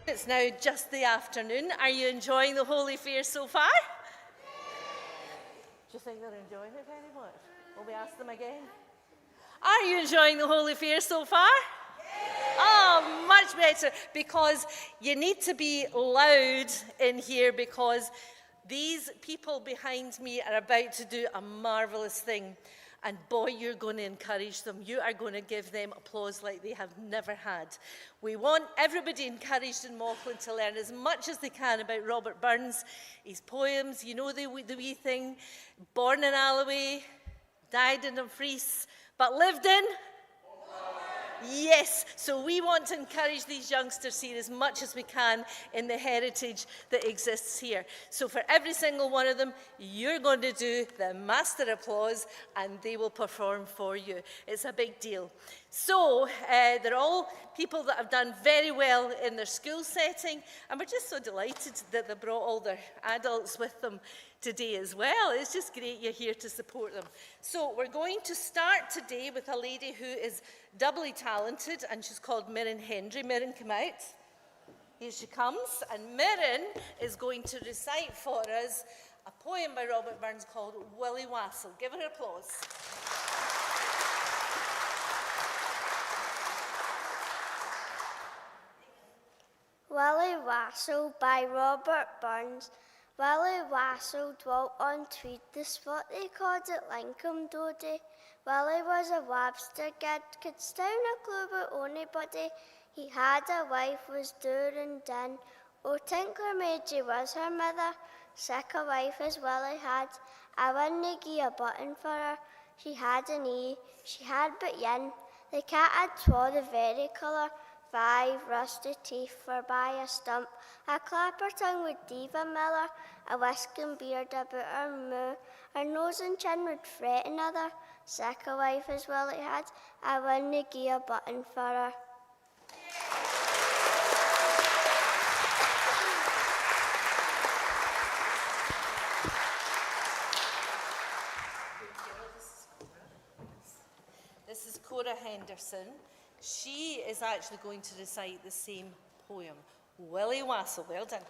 It's now just the afternoon. Are you enjoying the Holy Fair so far? Do you think they're enjoying it very much? Will we ask them again? Are you enjoying the Holy Fair so far? Oh, much better, because you need to be loud in here, because these people behind me are about to do a marvellous thing. And boy, you're going to encourage them. You are going to give them applause like they have never had. We want everybody encouraged in Mauchline to learn as much as they can about Robert Burns, his poems. You know the wee thing, born in Alloway, died in Dumfries, but lived in? Yes, so we want to encourage these youngsters here as much as we can in the heritage that exists here. So for every single one of them, you're going to do the master applause and they will perform for you. It's a big deal. So they're all people that have done very well in their school setting, and we're just so delighted that they brought all their adults with them today as well. It's just great you're here to support them. So we're going to start today with a lady who is doubly talented, and she's called Mirren Hendry. Mirren, come out. Here she comes, and Mirren is going to recite for us a poem by Robert Burns called Willie Wassell. Give her applause. Willie Wassell by Robert Burns. Willie Wassell dwelt on Tweed, the spot they called it Lincoln Dodie. Willie was a Webster kid, could sound a clue about anybody. He had a wife, was doing din. Oh, Tinkler Major was her mother, sick a wife as Willie had. I wouldn't gie a button for her. She had an E, she had but yin. The cat had twa the very colour. 5 rusty teeth forby a stump, a clapper tongue with Diva Miller, a whisking beard about her moo, her nose and chin would fret another, sick a wife as Willie had, I wouldn't gie a button for her. This is Cora Henderson. She is actually going to recite the same poem. Willie Wassell. Well done,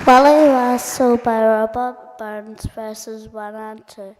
Cora. Willie Wassell by Robert Burns, verses 1 and 2.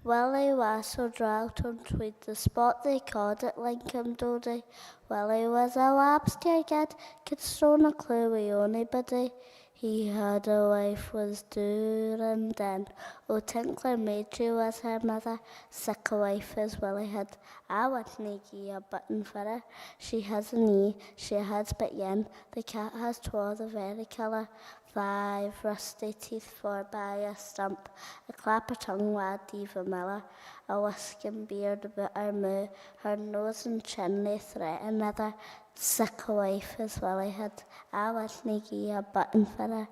Willie Wassell dwelt on Tweed, the spot they called it Lincoln Dodie. Willie was a Webster kid, could stone a clue with anybody. He had a wife, was doing din. Oh, Tinkler Major was her mother, sick a wife as Willie had. I wouldn't gie a button for her. She has an E, she has but yin. The cat has twa the very colour. 5 rusty teeth forby a stump, a clapper tongue wad Diva Miller, a whisking beard about her moo, her nose and chin they threat another, sick a wife as Willie had, I wouldn't gie a button for her.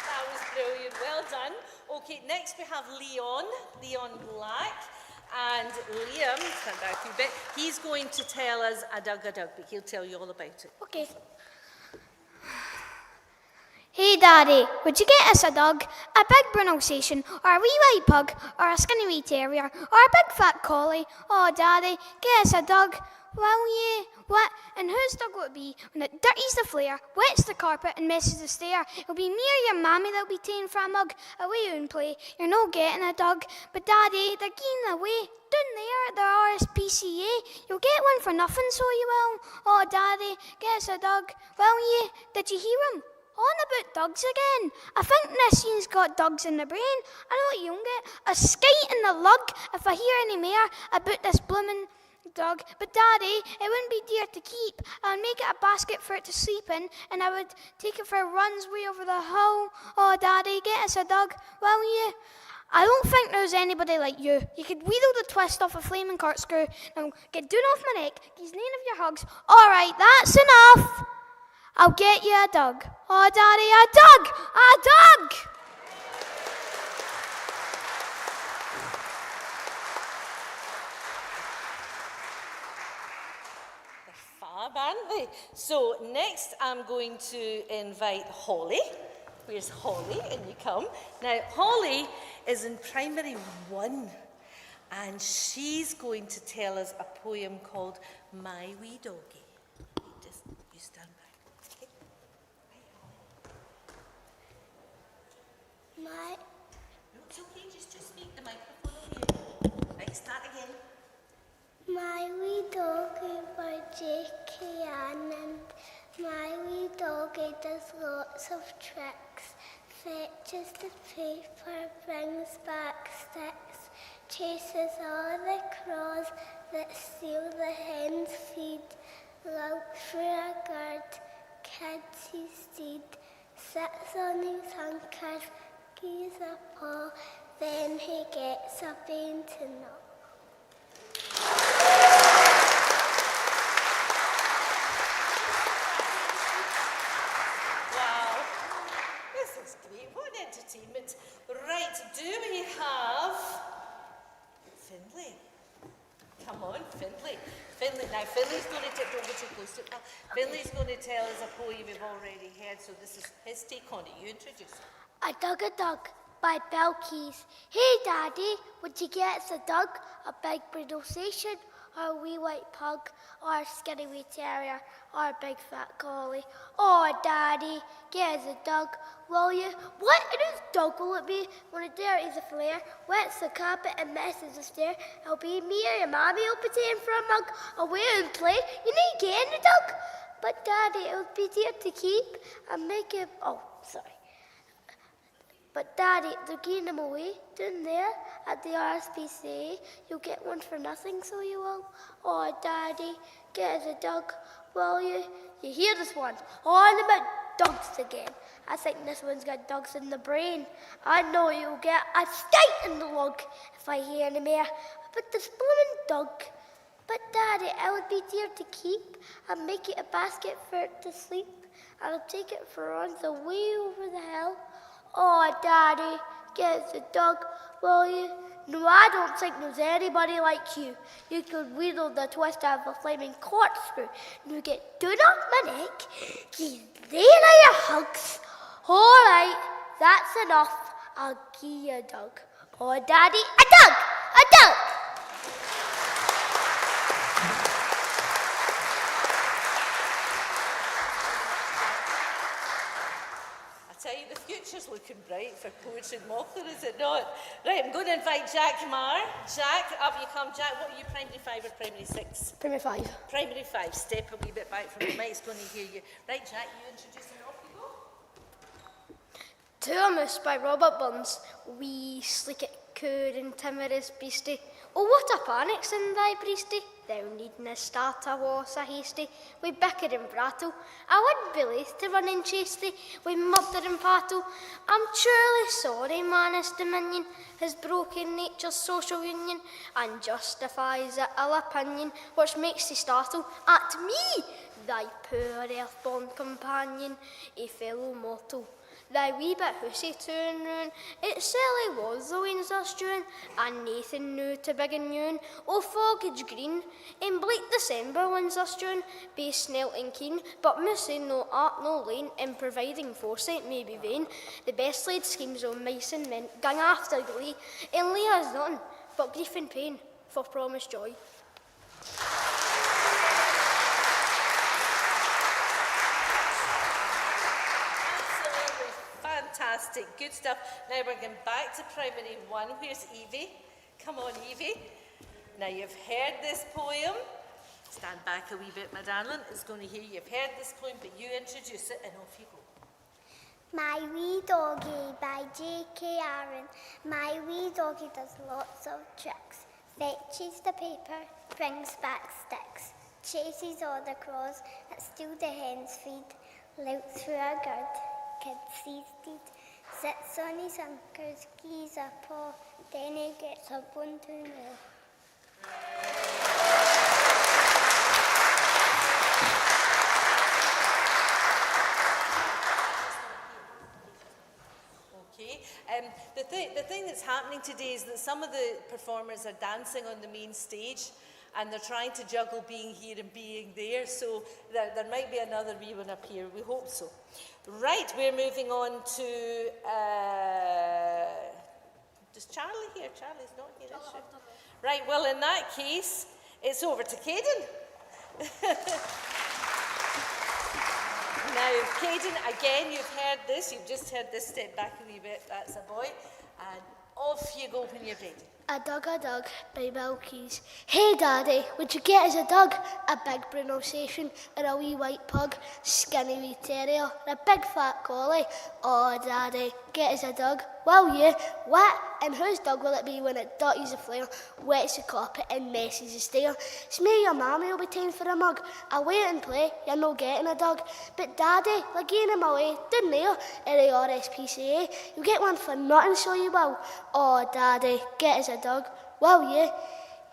That was brilliant, well done. Okay, next we have Leon Black. And Liam, stand back a bit, he's going to tell us a dug, but he'll tell you all about it. Okay. Hey Daddy, would you get us a dog? A big brown Alsatian, or a wee white pug, or a skinny wee terrier, or a big fat collie? Oh Daddy, get us a dog. Will ye? What? And whose dog will it be when it dirties the flare, wets the carpet and messes the stair? It'll be me or your mammy that'll be ta'en for a mug. Away you and play, you're no getting a dog. But Daddy, they're gien away, down PCA. You'll get one for nothing, so you will. Oh, Daddy, get us a dog, will you? Did you hear him? On about dogs again. I think Niseen's got dogs in the brain. I know what you'll get. A skite in the lug if I hear any more about this bloomin' dog. But Daddy, it wouldn't be dear to keep. I'd make it a basket for it to sleep in, and I would take it for runs way over the hill. Oh, Daddy, get us a dog, will you? I don't think there's anybody like you. You could wheedle the twist off a flaming corkscrew. Now, get down off my neck. He's none of your hugs. All right, that's enough. I'll get you a dog. Oh, Daddy, a dog! A dog! They're fab, aren't they? So next I'm going to invite Holly. Where's Holly? And you come. Now, Holly is in primary 1, and she's going to tell us a poem called My Wee Doggie. You stand back. Okay. My, No, it's okay, just speak the microphone over here. Right, start again. my wee doggie by J.K. Anand. My wee doggie does lots of tricks. Fetches the paper, brings back sticks, chases all the crows that steal the hen's feed, looks for a guard, kids his steed, sits on his hunkers, gives a paw, then he gets a bane to gnaw. Wow, this is great. What an entertainment. Right, do we have Findlay? Come on, Findlay. Now Findlay's going to don't get too close to it. Findlay's going to tell us a poem we've already heard, so this is his take on it. You introduce it. A Dog by Bill Keys. Hey Daddy, would you get us a dog, a big Procession, or a wee white pug, or a skinny wee terrier, or a big fat collie? Oh Daddy, get us a dog, will you? What whose dog will it be when it dirties the flare, wets the carpet and messes the stair? It'll be me or your mommy will be taking for a mug, away and play. You need getting a dog. But Daddy, it would be dear to keep and make it, sorry. But Daddy, they're getting them away down there at the RSPCA. You'll get one for nothing, so you will. Oh, Daddy, get us a dog, will you? You hear this one? On about dogs again. I think this one's got dogs in the brain. I know you'll get a skite in the log if I hear any more. But this blooming dog. But Daddy, I would be dear to keep and make it a basket for it to sleep. And I'll take it for runs away over the hill. Oh, Daddy, get us a dog, will you? No, I don't think there's anybody like you. You could wheedle the twist out of a flaming corkscrew. And you get down off my neck, give there are your hugs. All right, that's enough. I'll give you a dog. Oh, Daddy, a dog, a dog. Tell you, the future's looking bright for poetry in Mauchline, is it not? Right, I'm going to invite Jack Marr. Jack, up you come. Jack, what are you, primary 5 or primary 6? Primary 5. Primary 5. Step a wee bit back from the mic, it's going to hear you. Right, Jack, you introduce and off you go. Thomas by Robert Burns, wee slicket cood and timorous beastie. Oh, what a panic's in thy priesty! Thou needna start a was a hasty, we bicker and brattle. I would be loath to run and chase thee, we murder and battle. I'm truly sorry, man's dominion has broken nature's social union and justifies a ill opinion which makes thee startle at me, thy poor earth-born companion, a fellow mortal. Thy wee bit hussy tune roon, it silly was the winds are strewing, and Nathan knew to big and noon. O fogage green, in bleak December winds are strewn, be snelt and keen, but missing no art, no lane, in providing foresight may be vain. The best laid schemes of mice and men, gang after glee, and lay us none, but grief and pain, for promised joy. Fantastic, good stuff. Now we're going back to primary 1. Where's Evie? Come on, Evie. Now you've heard this poem. Stand back a wee bit, my darling. It's going to hear you've heard this poem, but you introduce it and off you go. My Wee Doggie by J.K. Aaron. My wee doggie does lots of tricks. Fetches the paper, brings back sticks. Chases all the crows that steal the hen's feed. Louts through a gird, kid sees deed. Sits on his uncers, gies a paw. Then he gets up one to know. The thing that's happening today is that some of the performers are dancing on the main stage and they're trying to juggle being here and being there, so there might be another wee one up here, we hope so. Right, we're moving on to, does Charlie here? Charlie's not here, is she? Right, well in that case, it's over to Caden. Now, Caden, again, you've heard this. You've just heard this. Step back a wee bit. That's a boy. And off you go when you're ready. A Dug by Bill Keys. Hey Daddy, would you get us a dog? A big pronunciation or a wee white pug? Skinny wee terrier or a big fat collie? Oh Daddy, get us a dog. Will you? What? And whose dog will it be when it dirties the flare, wets the carpet and messes the stair? It's me your mammy will be time for a mug. I wait and play, you're no getting a dog. But Daddy, like getting him away, down there, at the RSPCA, you'll get one for nothing, so you will. Oh Daddy, get us a dog. Will you?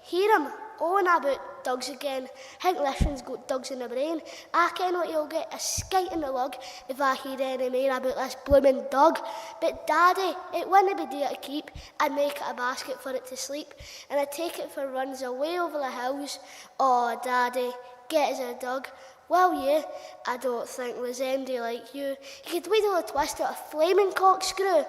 Hear him on about dogs again. Think Lifton's got dogs in the brain. I ken what he'll get a skite in the lug if I hear any more about this blooming dog. But Daddy, it wouldn't be dear to keep. I'd make it a basket for it to sleep, and I'd take it for runs away over the hills. Oh Daddy, get us a dog. Will you? I don't think there's anybody like you. You could wheedle a twist out a flaming corkscrew.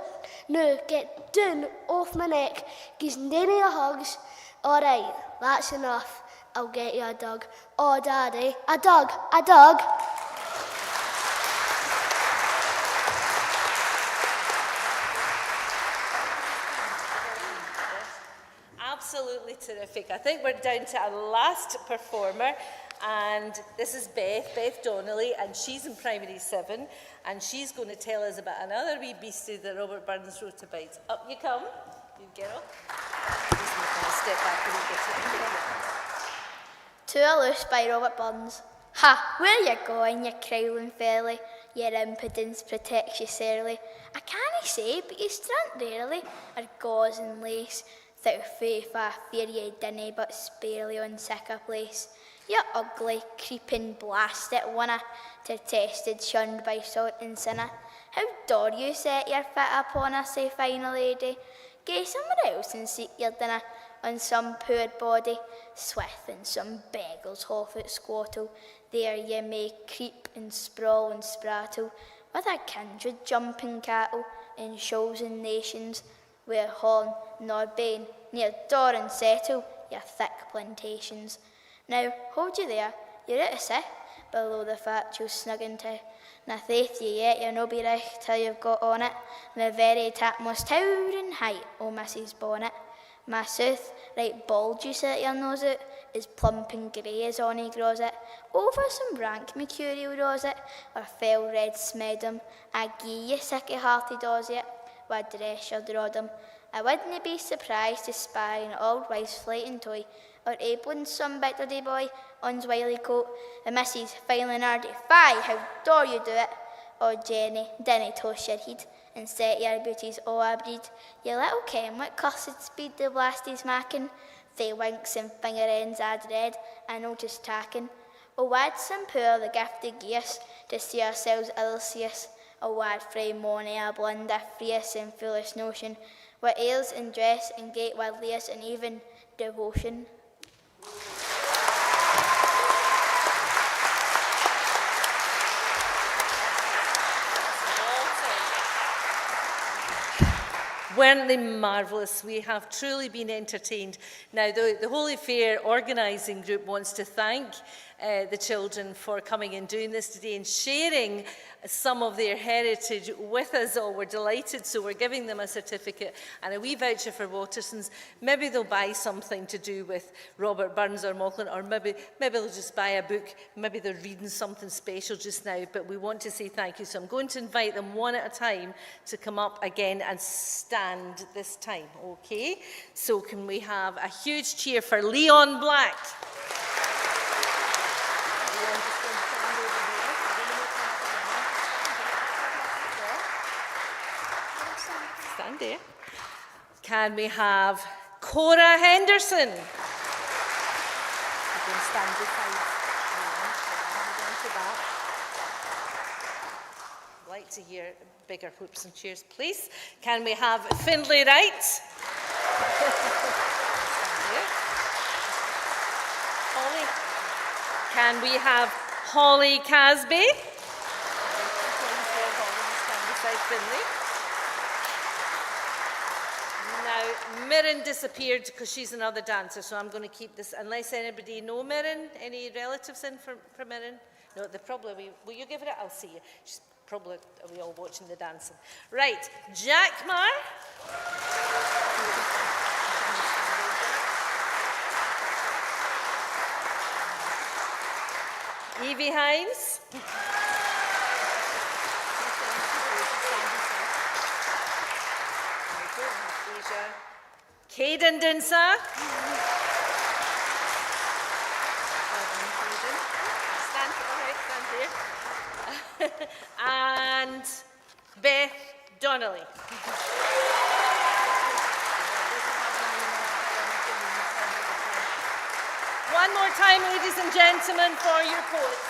Now, get down off my neck, gives Nanny your hugs. All right, that's enough. I'll get you a dog. Oh, Daddy, a dog, a dog. Absolutely terrific. I think we're down to our last performer, and this is Beth Donnelly, and she's in primary 7, and she's going to tell us about another wee beastie that Robert Burns wrote about. Up you come, you girl. Step back a wee bit. Too Loose by Robert Burns. Ha! Where you going, you crowling felly? Your impudence protects you sorely. I can't say, but you strunt rarely. Or gauze and lace. Thou faith, I fear ye dinna, but sparely on sicker place. You ugly, creeping blasted one, detested, shunned by salt and sinner. How dare you set your foot upon a so fine a lady? Gae somewhere else and seek your dinner on some poor body, swith in some beggar's half at squattle. There ye may creep and sprawl and sprattle, with a kindred jumping cattle in shoals and nations, where horn nor bane near door and settle your thick plantations. Now hold you there, you're out of sight, below the factual snug and tie. Na faith ye yet, you'll no be right till you've got on it, the very tapmost towering height o' Mrs. Bonnet. My sooth, right bald you set your nose out, is plump and grey as ony grows it. Over some rank mercurial rose it, or fell red smedum, I gie ye sicky hearty does it, wha dress your drodum. I wouldn't be surprised to spy an old wife's flyting toy, or abling some bitterdy boy on's wily coat, the missus filing hardy. Fie, how dare you do it? Oh Jenny, dinna toss your head, and set your beauties all a breed. You little ken what cursed speed the blast is making. They winks and finger ends I dread, and no just tacking. Oh, wad some poor the gifted gears, to see ourselves illustrious. Oh, wad frae money a blunder, fierce and foolish notion, what ails and dress and gait wideliest and even devotion. Weren't they marvellous? We have truly been entertained. Now, the Holy Fair organising group wants to thank the children for coming and doing this today and sharing some of their heritage with us all. We're delighted, so we're giving them a certificate and a wee voucher for Watersons. Maybe they'll buy something to do with Robert Burns or Mauchline, or maybe they'll just buy a book. Maybe they're reading something special just now, but we want to say thank you. So I'm going to invite them one at a time to come up again and stand this time, okay? So can we have a huge cheer for Leon Black? Stand there. Can we have Cora Henderson? You can stand beside Leon. I'd like to hear bigger whoops and cheers, please. Can we have Findlay Wright? Holly. Can we have Holly Casby? Stand beside Findlay. Now, Mirren disappeared because she's another dancer, so I'm going to keep this, unless anybody know Mirren. Any relatives in for Mirren? No, they probably, will you give it a, I'll see you. She's probably, are we all watching the dancing? Right, Jack Marr. Evie Hines. Caden Dinsa. Stand there. And Beth Donnelly. One more time, ladies and gentlemen, for your poets.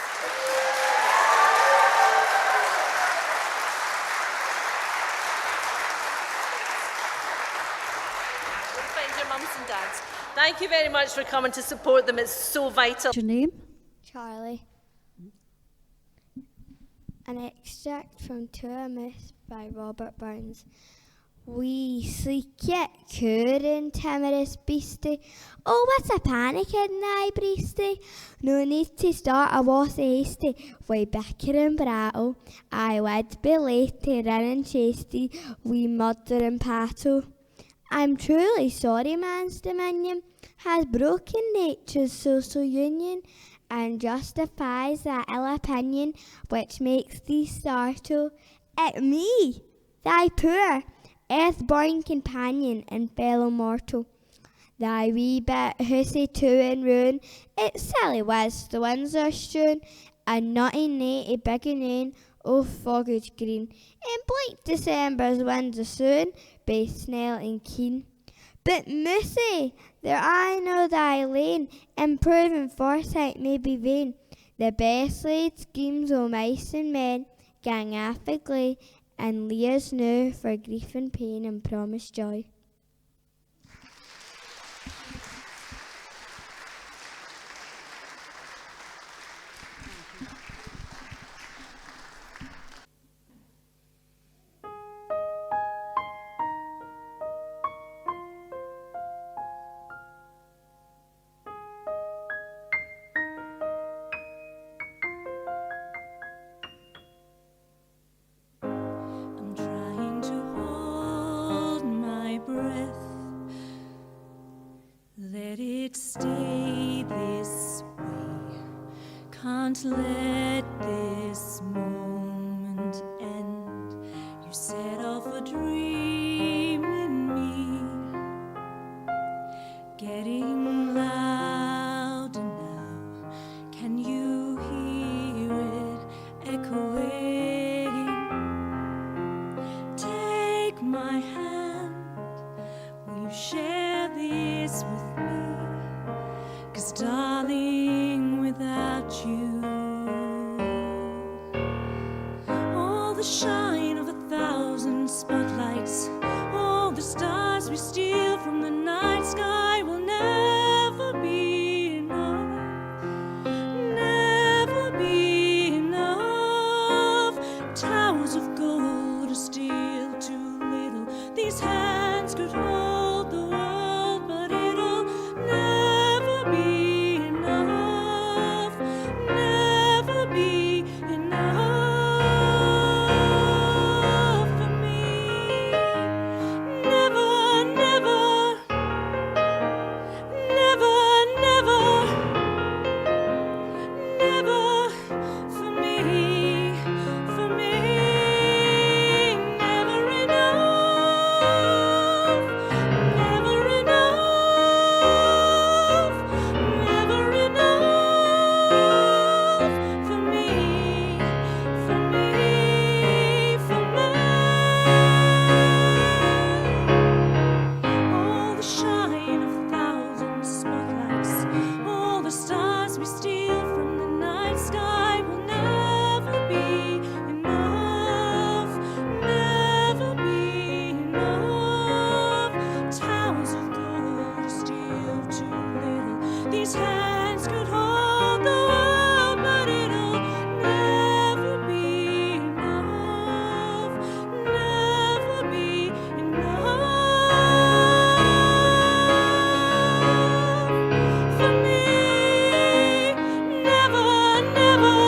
Mums and dads. Thank you very much for coming to support them. It's so vital. What's your name? Charlie. An extract from Tour Miss by Robert Burns. We sleek it, could and timorous beastie. Oh, what's a panic in thy breastie? No need to start a was hasty. We bicker and brattle. I would be late to run and chasty. We murder and pattle. I'm truly sorry man's dominion has broken nature's social union and justifies that ill opinion which makes thee startle at me, thy poor earth-born companion and fellow mortal. Thy wee bit hussy to and ruin, it's silly was the winds are strewn, and naughty natty biggening o' foggage green, and bleak December's winds are soon, baith snell and keen. But Moosey, there I know thy lane, improving foresight may be vain. The best laid schemes o' mice and men gang affably, and Leah's now for grief and pain and promise joy. Stay this way. Can't let this moment end. You set off a dream in me, getting louder now. Can you hear it echoing? Take my hand. Will you share this with me? 'Cause darling, without you, all the shine of 1,000 spotlights, all the stars we steal from the night sky will never be enough, never be enough. Towers of gold are still too little. These hands could hold the world, but it'll never be enough. His hands could hold the world, but it'll never be enough, never be enough for me. Never, never,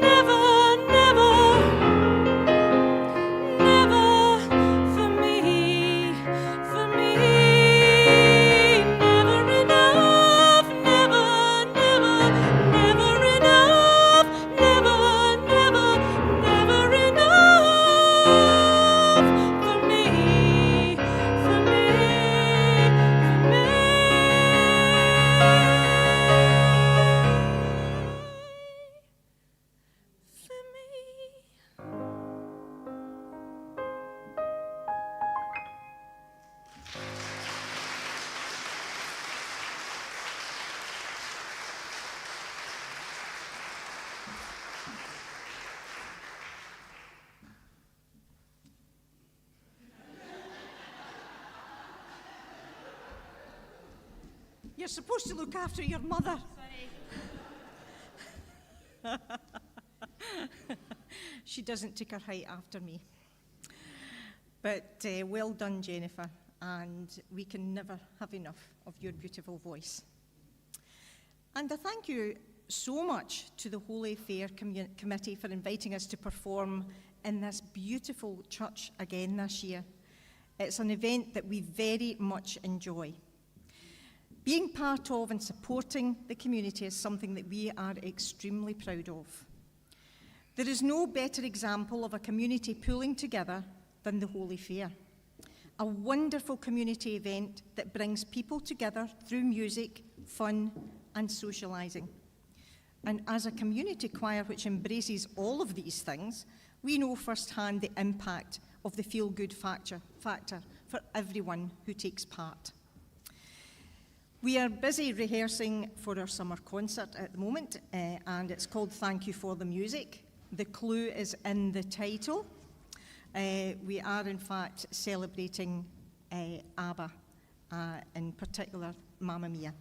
never, never, never for me, for me. Never enough, never, never, never enough, never, never, never enough for me, for me, for me, for me. You're supposed to look after your mother. She doesn't take her height after me. But well done, Jennifer, and we can never have enough of your beautiful voice. And a thank you so much to the Holy Fair Committee for inviting us to perform in this beautiful church again this year. It's an event that we very much enjoy. Being part of and supporting the community is something that we are extremely proud of. There is no better example of a community pulling together than the Holy Fair, a wonderful community event that brings people together through music, fun, and socialising. And as a community choir which embraces all of these things, we know firsthand the impact of the feel-good factor for everyone who takes part. We are busy rehearsing for our summer concert at the moment, and it's called Thank You for the Music. The clue is in the title. We are, in fact, celebrating ABBA, in particular, Mamma Mia.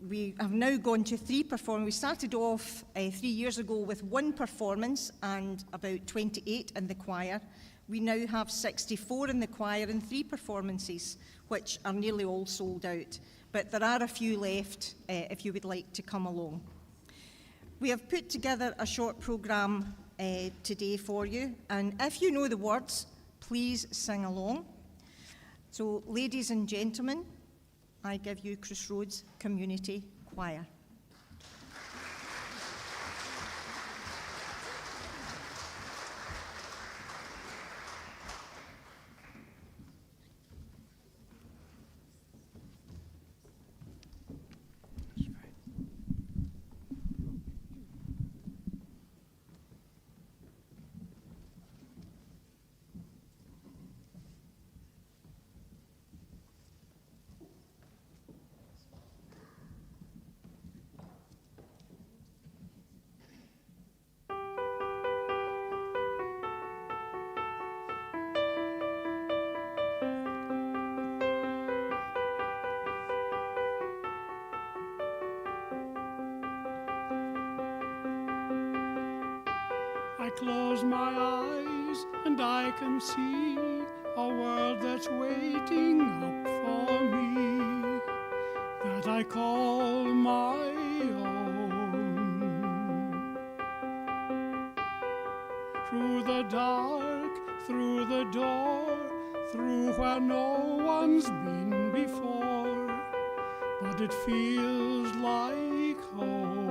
We have now gone to 3 performances. We started off 3 years ago with 1 performance and about 28 in the choir. We now have 64 in the choir and 3 performances, which are nearly all sold out. But there are a few left if you would like to come along. We have put together a short programme today for you, and if you know the words, please sing along. So, ladies and gentlemen, I give you Crossroads Community Choir. I close my eyes and I can see a world that's waiting up for me, that I call my own. Through the dark, through the door, through where no one's been before, but it feels like home.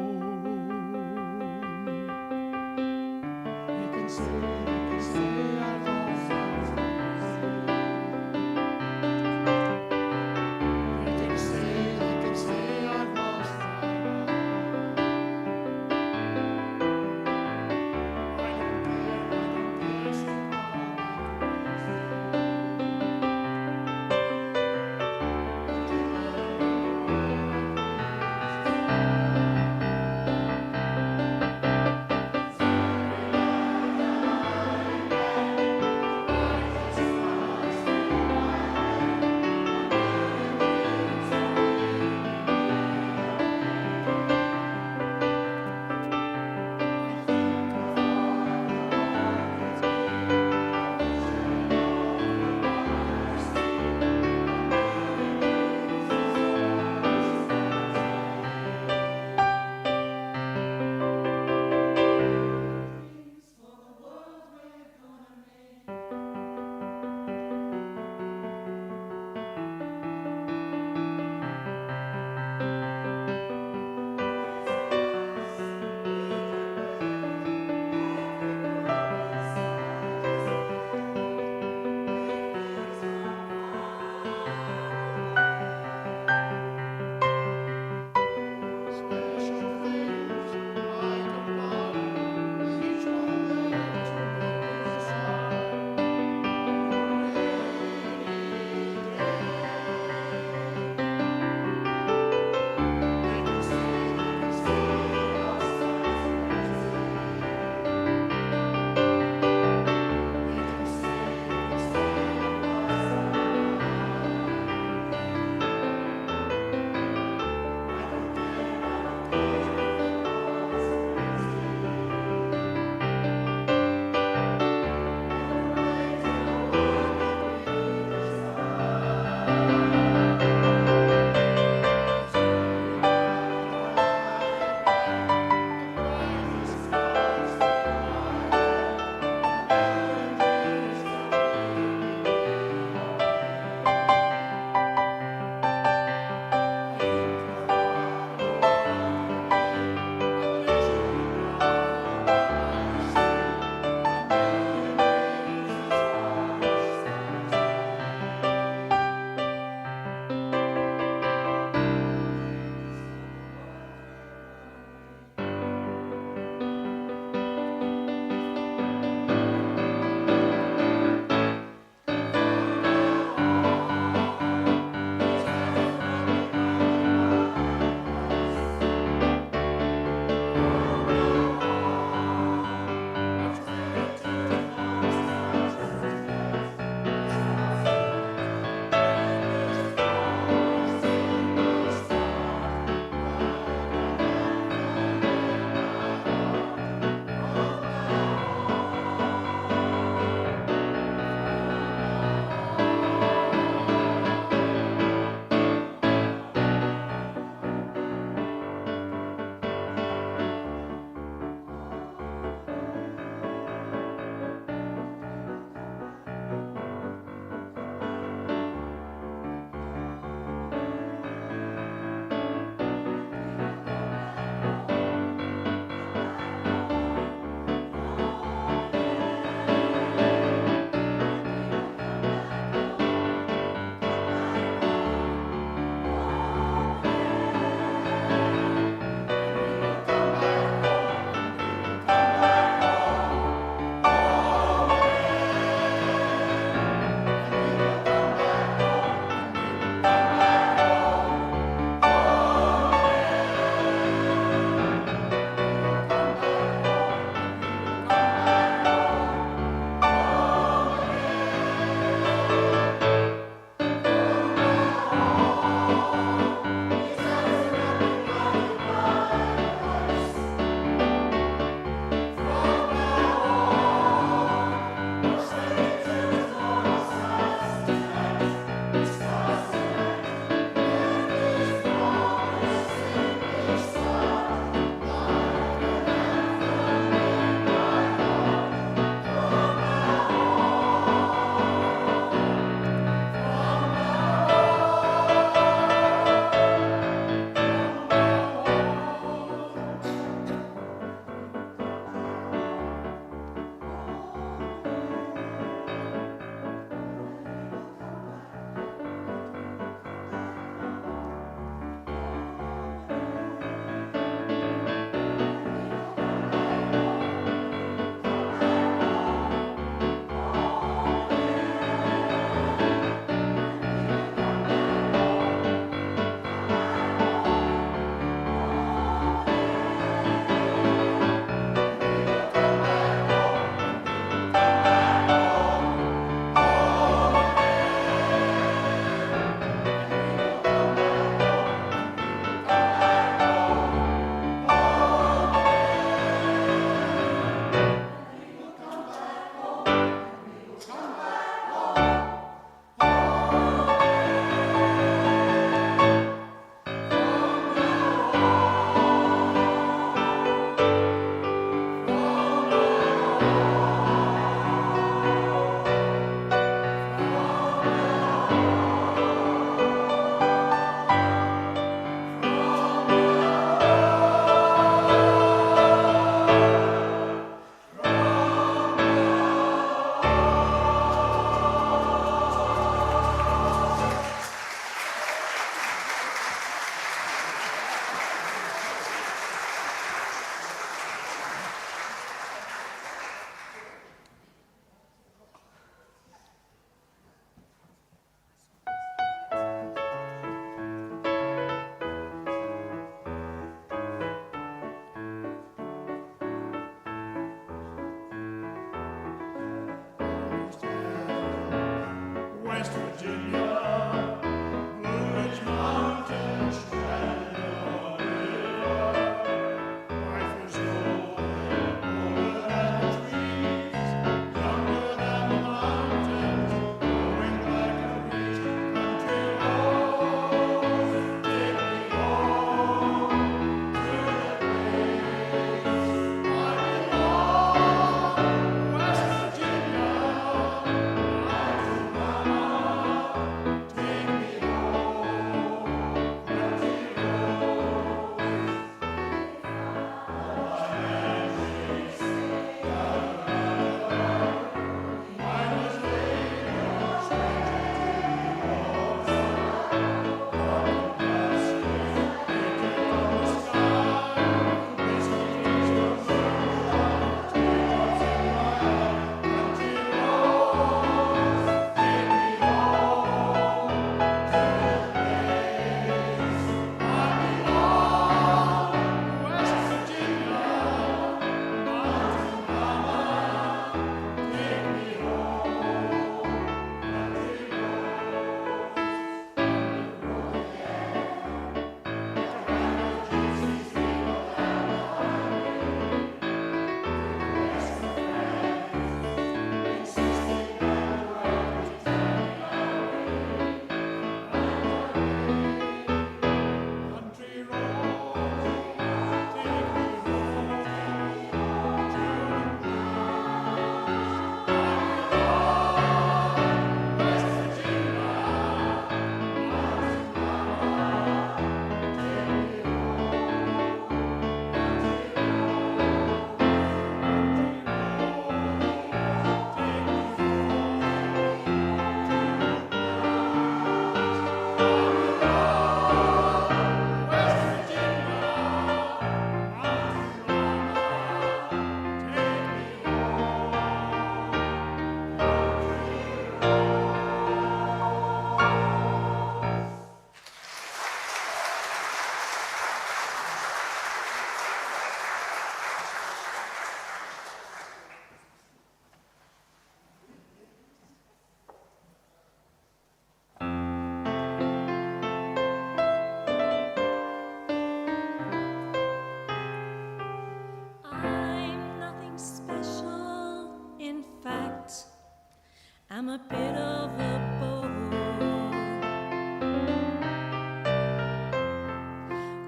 I'm a bit of a bore.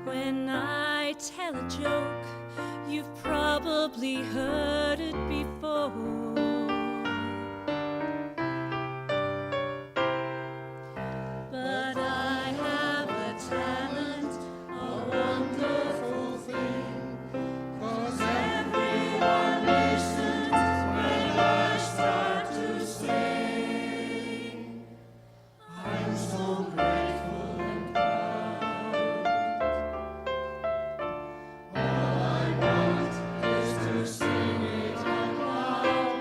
When I tell a joke, you've probably heard it before. But I have a talent, a wonderful thing, 'cause everyone listens when I start to sing. I'm so grateful and proud. All I want is to sing it out loud.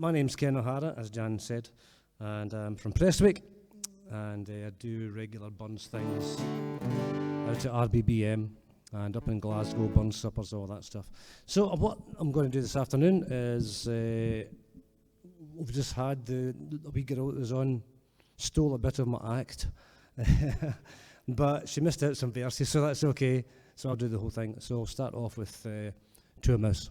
My name's Ken O'Hara, as Jan said, and I'm from Prestwick, and I do regular Burns things out at RBBM and up in Glasgow, Burns suppers, all that stuff. So what I'm going to do this afternoon is we've just had the wee girl that was on, stole a bit of my act, but she missed out some verses, so that's okay. So I'll do the whole thing. So I'll start off with To a Mouse.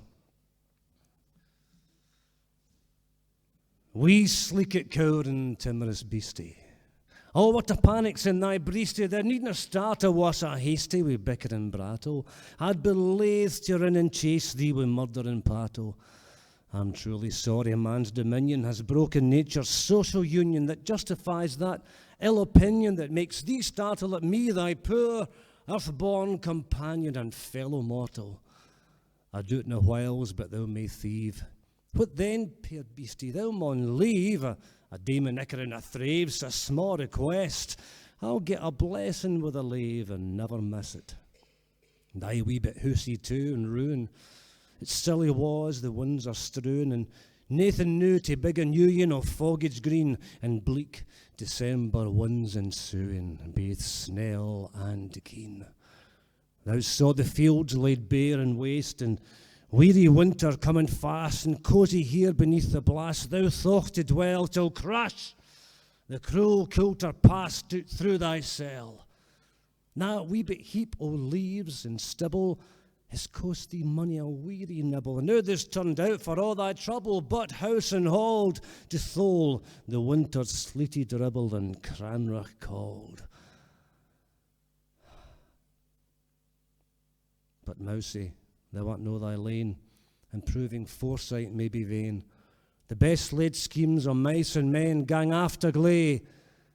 Wee sleekit cowering timorous beastie, oh, what a panic's in thy breastie, there needna start a was a hasty wi' bicker and brattle. I'd be loath to run and chase thee wi' murder and pattle. I'm truly sorry man's dominion has broken nature's social union that justifies that ill opinion that makes thee startle at me, thy poor earth-born companion and fellow mortal. I do't na whiles, but thou may thieve. What then, puir beastie, thou maun leave a demon icker in a thrave's a small request. I'll get a blessing with a lave and never miss it. And I wee bit hoosey too and ruin. It's silly was, the winds are strewn, and naething new to big and new, of foggage green and bleak December winds ensuing, baith snell and keen. Thou saw the fields laid bare and waste, and weary winter coming fast, and cosy here beneath the blast, thou thought to dwell till crash the cruel coulter passed out through thy cell. Now a wee bit heap o' leaves and stibble has cost thee money a weary nibble, and now this turned out for all thy trouble, but house and hold to thole the winter's sleety dribble and Cranrach cold. But Mousie, thou art know thy lane, and proving foresight may be vain. The best laid schemes o' mice and men gang after gley,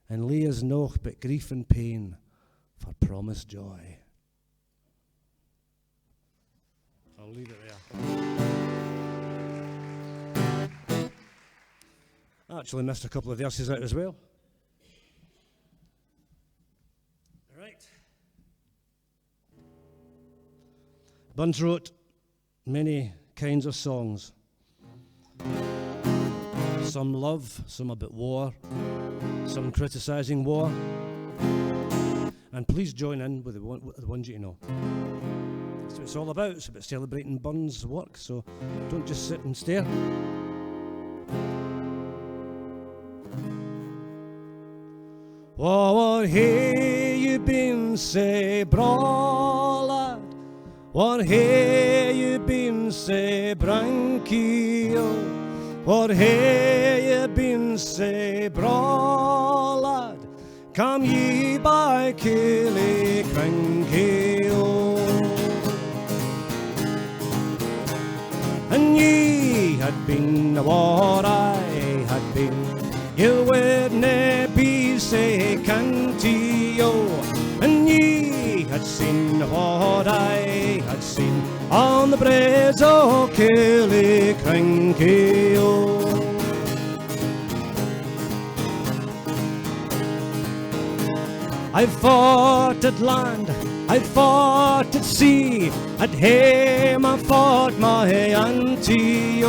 and lay us noch but grief and pain for promised joy. I'll leave it there. I actually missed a couple of verses out as well. All right. Burns wrote many kinds of songs. Some love, some about war, some criticising war. And please join in with the ones you know. That's what it's all about. It's about celebrating Burns' work, so don't just sit and stare. What hae you been say, bra lad? What hae you been say, Brankie? What hae you been say, bra lad? Come ye by Killie Crankie, and ye had been what I had been, you wouldna be say canty, and ye had seen what I had seen on the braes o' Killie Crankie. I fought at land, I fought at sea, at hame I fought my auntie,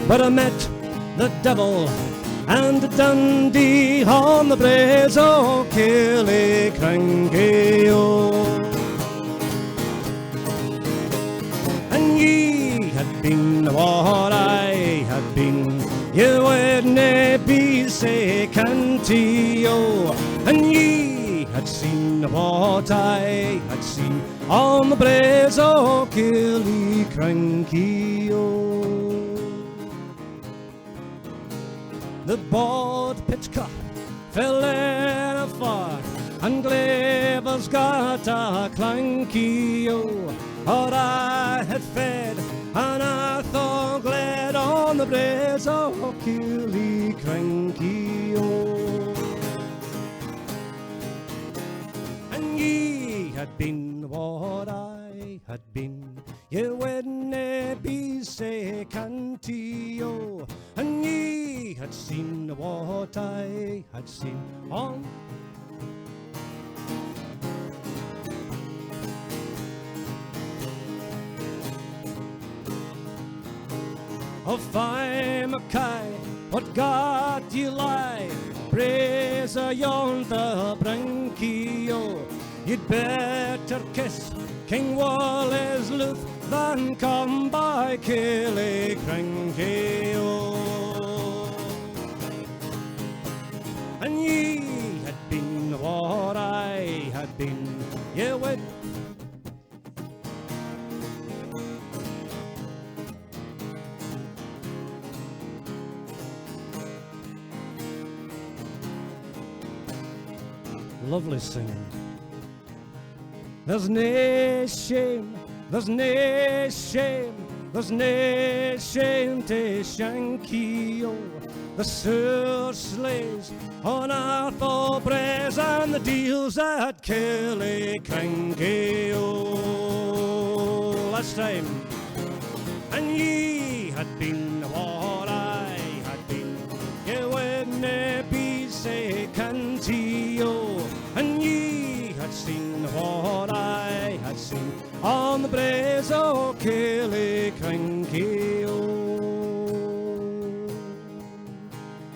but I met the devil and the Dundee on the braes o' Killie Crankie. And ye had been what I had been, you wouldna be say canty, and ye had seen what I had seen on the braes o' Killie Crankie. The bod pitcup fell in a fire, and Glaver's got a clanky, or I had fed, and I thought glad on the braes o' Killie Crankie. And ye had been what I had been, you wouldna be say canty, and ye had seen what I had seen on. of fine Mackay, what God ye lie, praise yonder Brinkio. You'd better kiss King Wally's Luth than come by Killiecrankio. And ye had been what I had been, ye would. Lovely singing. There's nae shame, there's nae shame, there's nae shame to Shankio. The sure slays on Arthur Braes and the deals at Killiecrankio. Last time, and ye had been what I had been, ye wouldna be say Cantio. And ye had seen what I had seen on the braes o' Killiecrankio.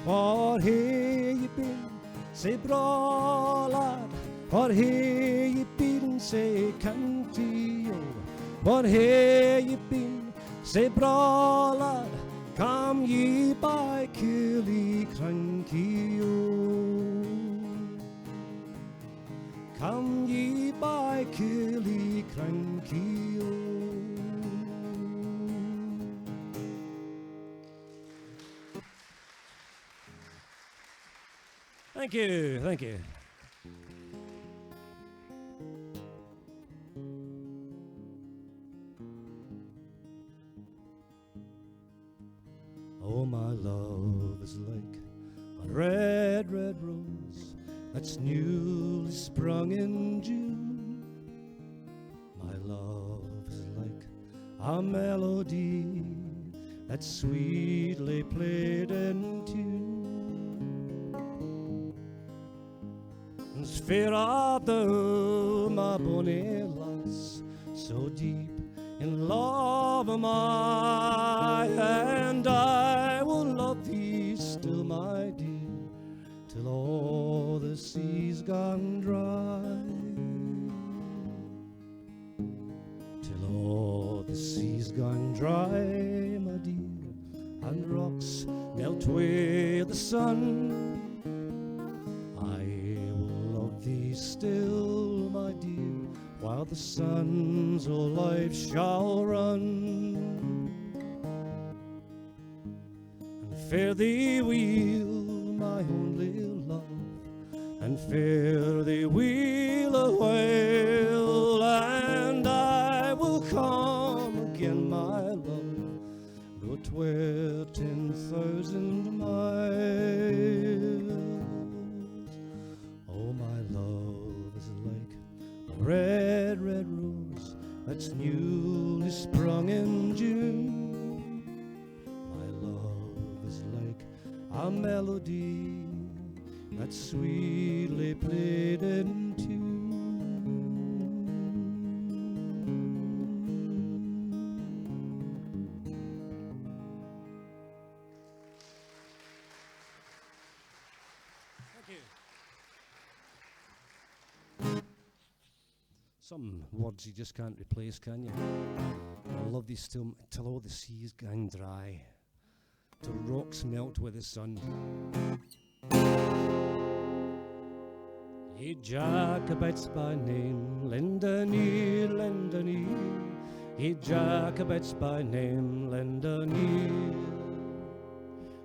What hae ye been, say braw lad? What hae ye been, say Cantio? What hae ye been, say braw lad? Come ye by Killiecrankio. Come ye by Killiecrankio. Thank you, thank you. Oh, my love is like a red, red rose that's newly sprung in June. My love is like a melody that's sweetly played in tune. And fear art thou, my bonny lass, so deep in love am I, and I will love thee still, my dear, till all the sea's gone dry. Till all the sea's gone dry, my dear, and rocks melt away the sun. I will love thee still, my dear, while the sands of life shall run. And fare thee weel, my only love, and fare thee weel a while, and I will come again, my love, though 'twere 10,000 miles. Oh, my love is like a red, red rose that's newly sprung in June. My love is like a melody that's sweetly played in tune. Thank you. Some words you just can't replace, can you? I love these still till all the seas gang dry, till rocks melt with the sun. Ye Jacobites by name, lend an ear, lend an ear. Ye Jacobites by name, lend an ear.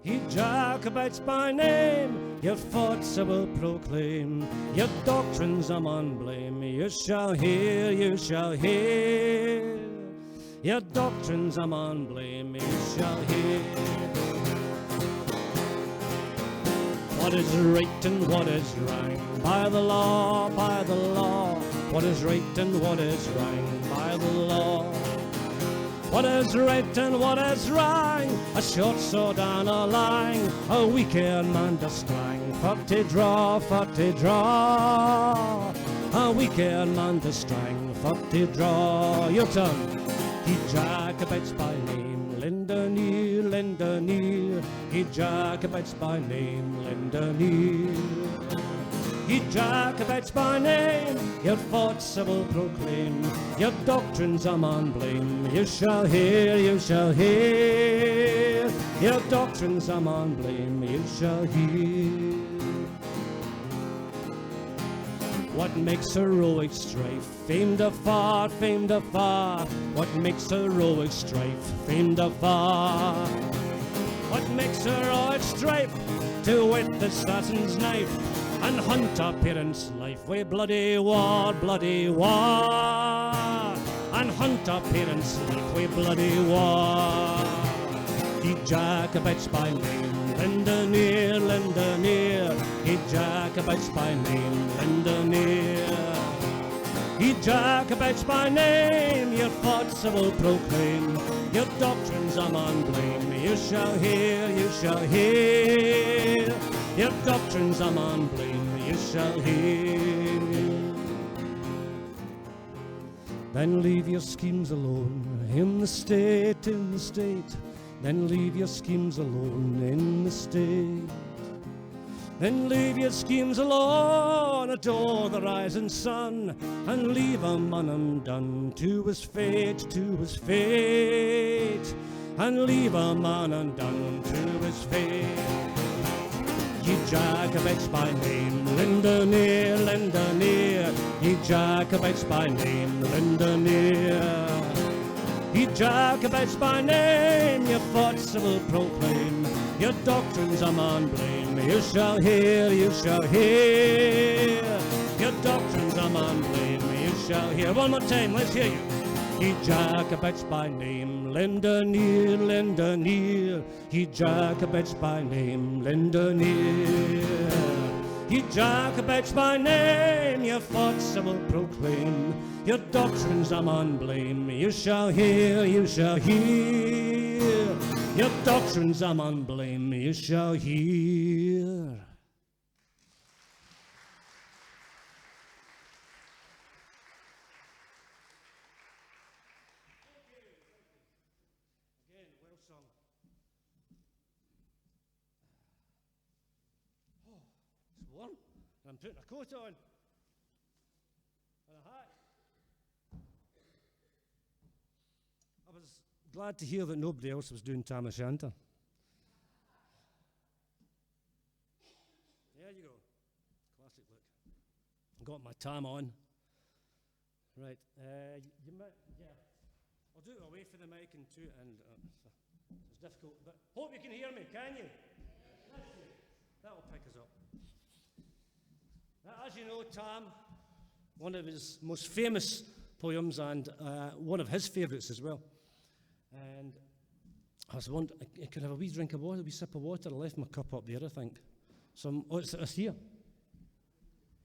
Ye Jacobites by name, your thoughts I will proclaim, your doctrines I maun blame. You shall hear, you shall hear. Your doctrines I maun blame, you shall hear. What is right and what is wrong? By the law, by the law. What is right and what is wrong? By the law. What is right and what is wrong? A short sword and a line, a weekend man to strang. 40 draw, 40 draw. A weekend man to strang. 40 draw. Your tongue. Ye Jacobites by name, lend an ear, lend an ear. Ye Jacobites by name, lend an ear. Ye Jacobites by name, your thoughts I will proclaim, your doctrines a man blame. You shall hear, you shall hear, your doctrines a man blame, you shall hear. What makes heroic strife, famed afar, famed afar? What makes heroic strife, famed afar? What makes heroic strife, to wit the assassin's knife, and hunt a parent's life with bloody war, bloody war, and hunt a parent's life with bloody war. Ye Jacobites by name, lend an ear, lend an ear. Ye Jacobites by name, lend an ear. Ye Jacobites by name, your thoughts I will proclaim, your doctrines a man blame. You shall hear, you shall hear, your doctrines a man blame, you shall hear. Then leave your schemes alone in the state, in the state. Then leave your schemes alone in the state. Then leave your schemes alone, adore the rising sun, and leave a man undone to his fate, to his fate, and leave a man undone to his fate. Ye Jacobites by name, lend an ear, lend an ear. Ye Jacobites by name, lend an ear. Ye Jacobites by name, your thoughts I will proclaim, your doctrines a man blame. You shall hear, you shall hear, your doctrines a man blame. You shall hear. One more time, let's hear you. Ye Jacobites by name, lend an ear, lend an ear. Ye Jacobites by name, lend an ear. Ye Jacobites by name, your thoughts I will proclaim, your doctrines a man blame. You shall hear, you shall hear, your doctrines a man blame. You shall hear. Warm. I'm putting a coat on and a hat. I was glad to hear that nobody else was doing Tam O'Shanter. There you go. Classic look. Got my tam on. Right. You might, yeah. I'll do it away from the mic and to it, and it's difficult, but hope you can hear me, can you? That'll pick us up. Now, as you know, Tam, one of his most famous poems and one of his favourites as well. And I was wondering, I could have a wee drink of water, a wee sip of water. I left my cup up there, I think. Oh, it's here.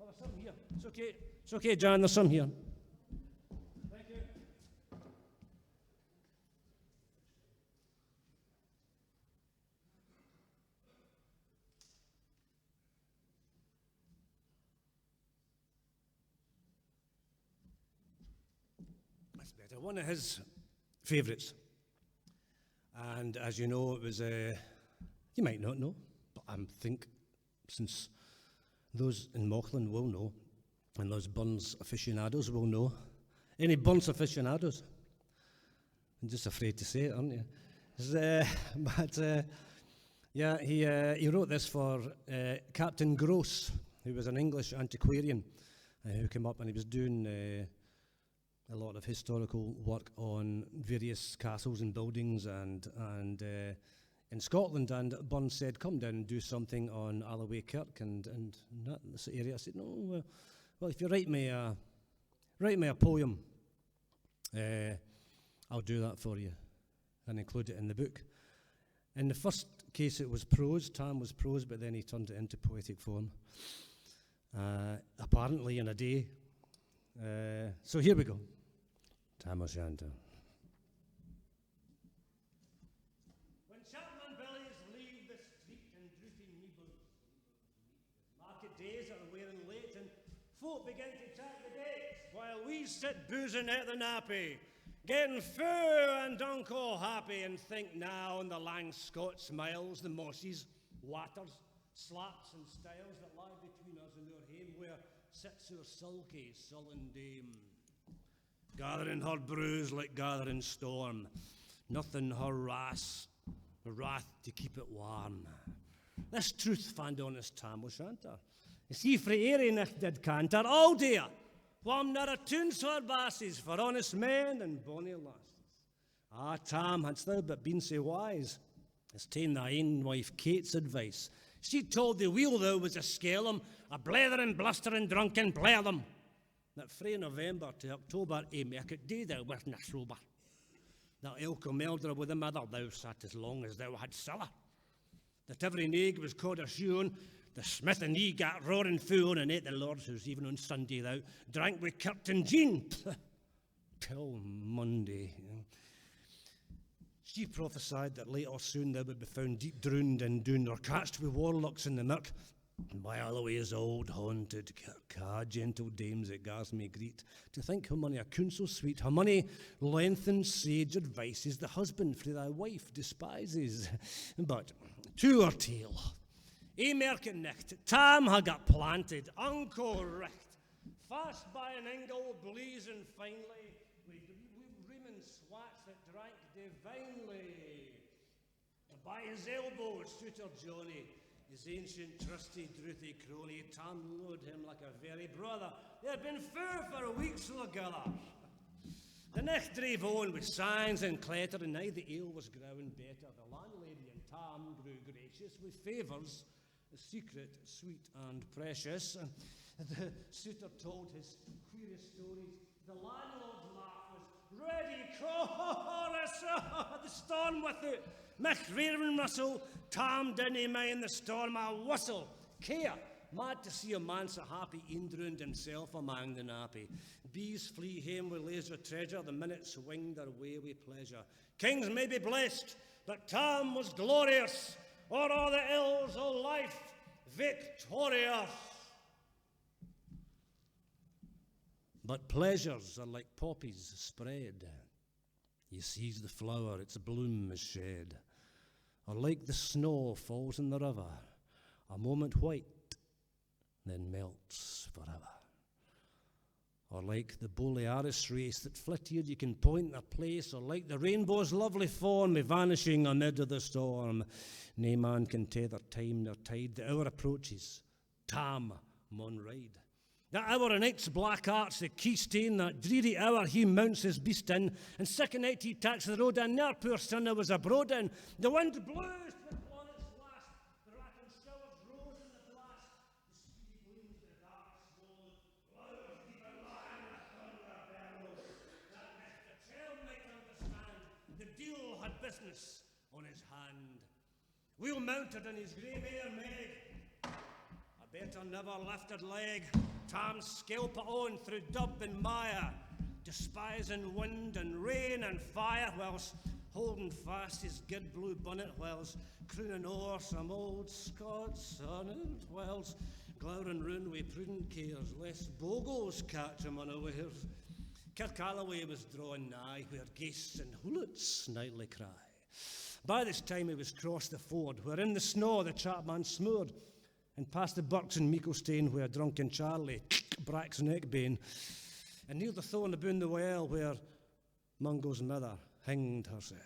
Oh, there's some here. It's okay, Jan, there's some here. Thank you. That's better. One of his favourites. And as you know, it was, you might not know, but I think since those in Mauchline will know, and those Burns aficionados will know. Any Burns aficionados? I'm just afraid to say it, aren't you? Yeah, he wrote this for Captain Gross, who was an English antiquarian who came up and he was doing a lot of historical work on various castles and buildings and in Scotland, and Burns said, come down and do something on Alloway Kirk and that this area. I said, no, well, if you write me a poem, I'll do that for you and include it in the book. In the first case, it was prose. Tam was prose, but then he turned it into poetic form, apparently in a day. So here we go. Tam O'Shanter. When Chapman Billies leave the street and drooping knee boots, market days are wearing late and folk begin to tack the dates while we sit boozing at the nappy. Getting fou and unco happy, and think now on the lang Scots miles, the mosses, waters, slaps and stiles that lie between us and our hame, where sits our sulky, sullen dame, gathering her brews like gathering storm, nothing her wrath to keep it warm. This truth fand honest Tam O'Shanter. You see, frae airy nicht did canter all dear, wham not a tunes for basses, for honest men and bonny lasses. Ah, Tam, hadst thou but been so wise as ta'en thy ain wife Kate's advice. She told thee weel thou was a scalum, a blethering, blustering, drunken blethem, that frae November to October, market day thou wasna sober. That ilk o melder with a mother thou sat as long as thou had siller. That every naig was called a shoon, the smith and he got roaring fool, and ate the Lord's house even on Sunday thou drank with Curtin Jean till Monday. She prophesied that late or soon thou would be found deep drowned in Doon, or catched with warlocks in the mirk, and by Alloway's old haunted kirk. Ah, gentle dames, it gars me greet, to think how many a coon so sweet, how many lengthened sage advices the husband frae thy wife despises. But to our tale, merken nicht, Tam ha got planted, unco richt, fast by an ingle blazing finely, with reaming swats that drank divinely. And by his elbow, Suitor Johnny, his ancient trusty drouthy crony, Tam load him like a very brother. They had been fair for weeks together. The next drave on with signs and clatter, and now the ale was growing better. The landlady and Tam grew gracious with favours, the secret, sweet and precious. The suitor told his queerest stories. The landlord's laugh was ready chorus. The storm with it. Mich rearing Russell, Tam didn't mind the storm a whistle. Care, mad to see a man so happy, indrooned himself among the nappy. Bees flee hame with laser treasure, the minutes wing their way with pleasure. Kings may be blessed, but Tam was glorious, o'er all the ills of life, victorious. But pleasures are like poppies spread. You seize the flower, its bloom is shed. Or like the snow falls in the river, a moment white, then melts forever. Or like the Borealis race that flitted, you can point their place, or like the rainbow's lovely form, vanishing amid of the storm. Nae man can tether time nor tide, the hour approaches, Tam maun ride. That hour o' night's black arts, the keystone, that dreary hour he mounts his beast in, and second night he tacks the road in, ne'er poor sinner was abroad in. The wind blows upon its last, the racking showers rose in the blast, the speedy gleams the dark swollen, loud deep and line the thunder bellows, that Mr. Child might understand, the deal had business on his hand. Wheel mounted on his grey mare Meg, a better never lifted leg, Tam scalp it on through dub and mire, despising wind and rain and fire, whilst holding fast his good blue bonnet, whilst crooning o'er some old Scots sonnet, whilst glowering round with prudent cares, lest bogles catch him unawares. Kirk Alloway was drawing nigh, where ghasts and hoolits nightly cry. By this time he was crossed the ford, where in the snow the chapman smoored, and past the Burks and Meeklestane, where drunken Charlie bracks neckbane, and near the thorn aboon the well, where Mungo's mother hanged herself.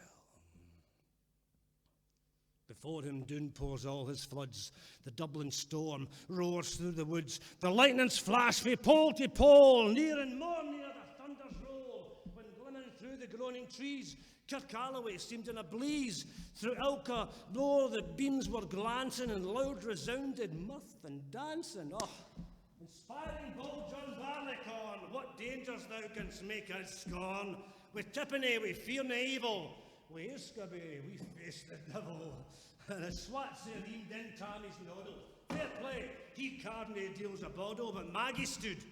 Before him Doon pours all his floods, the Dublin storm roars through the woods, the lightnings flash frae pole to pole, near and more near the thunders roll, when glimmering through the groaning trees, Kirk Alloway seemed in a blaze. Through Ilka blow the beams were glancing, and loud resounded mirth and dancing. Oh, inspiring bold John Barleycorn, what dangers thou canst make us scorn. With Tippany we fear nae evil, with Iscaby we face the devil. And a swat said he in Tammy's noddle. Fair play, he carved nae deals a boddle, but Maggie stood,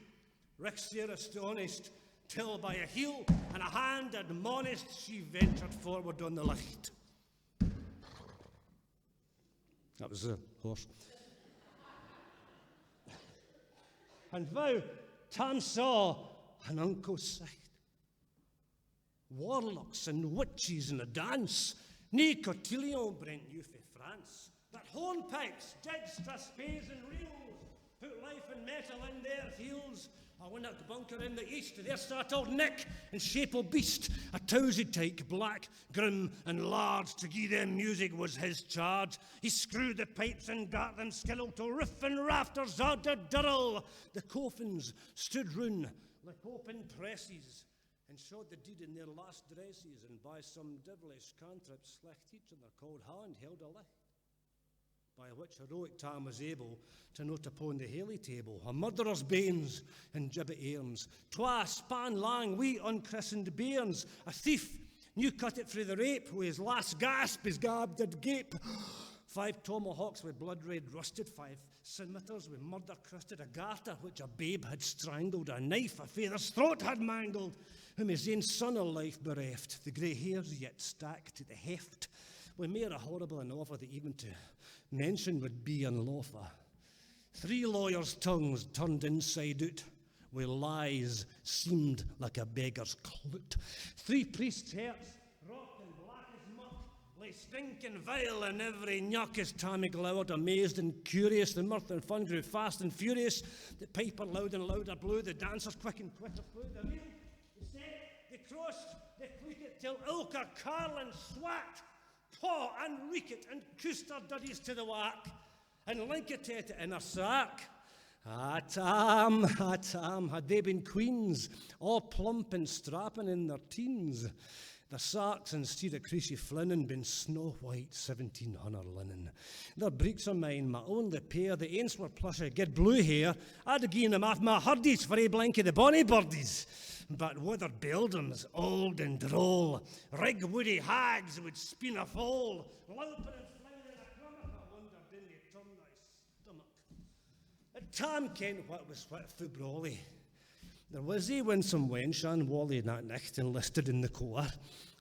Rick's there astonished, till by a heel and a hand admonished she ventured forward on the light. That was the horse. And vow Tam saw an uncle's sight. warlocks and witches in a dance. Nae cotillion brent you for France, but hornpipes, jigs, spades and reels, put life and metal in their heels. A winnock bunker in the east, there sat old Nick in shape of beast, a towsy tyke, black, grim and large, to gie them music was his charge. He screwed the pipes and got them skilled to roof and rafters out the dirl. The coffins stood round like open presses, and showed the deed in their last dresses, and by some devilish cantrip slecht each in their cold hand held a licht, by which heroic Tam was able to note upon the haly table a murderer's banes and gibbet airns, twa span lang wee unchristened bairns, a thief new cut it through the rape, wi' his last gasp his gab did gape. 5 tomahawks with blood red rusted, 5 scimitars with murder crusted, a garter which a babe had strangled, a knife a father's throat had mangled, whom his ain son of life bereft, the grey hairs yet stacked to the heft, with mair a horrible an offer that even to mention would be unlawful. 3 lawyers' tongues turned inside out, with lies seemed like a beggar's clout. 3 priests' hearts, rocked and black as muck, lay stinking vile in every nyuck as Tammy glowered, amazed and curious. The mirth and fun grew fast and furious. The piper loud and louder blew, the dancers quick and quicker flew. The meal, they set, they crossed, they cleeked till ilka carlin swat. Paw and reek it and cooster duddies to the whack, and linket it in a sack. Tam, had they been queens, all plump and strapping in their teens, the sarks instead of creasy flinen been snow white 1700 linen. Their breeks o' mine, my only pair, the ains were plushy, get blue hair, I'd have given them off my hurdies for a blanket the bonny birdies. But withered beldams, old and droll, rig woody hags would spin a foal, louping and flinging in a crummock, I wonder didn't they turn thy stomach. And Tam kent what was what fu brawly. There was a winsome wench and Wally that nicht enlisted in the corps.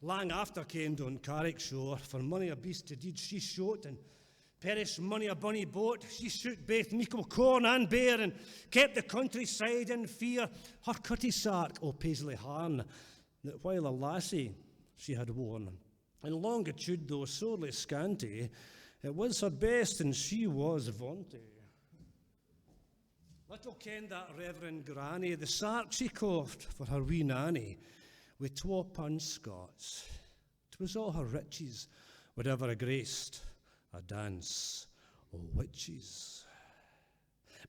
Lang after came down Carrick shore, for money a beast to deed she shot, and perished money a bonny boat. She shoot baith meikle corn and bear, and kept the countryside in fear. Her cutty sark o' paisley harn, that while a lassie she had worn. In longitude, though sorely scanty, it was her best, and she was vaunty. Little kenned that Reverend Granny the sark she coughed for her wee nanny, with 12 pound Scots. 'Twas all her riches would ever graced a dance o' witches.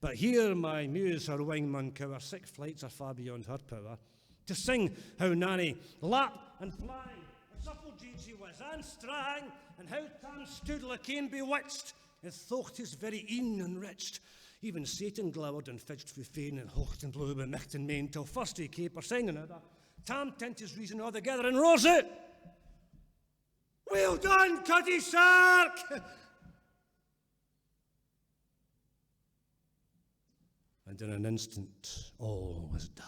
But here my muse her wing mun cower, 6 flights are far beyond her power, to sing how Nanny lap and flying, a supple jade she was, and strang, and how Tam stood like ane bewitched, and thocht his very een enriched. Even Satan glowered and fidged fu fain, and hocht and blew with micht and main, till first he caper singing other. Tam tent his reason altogether and rose it. Well done, Cutty Sark! And in an instant, all was dark.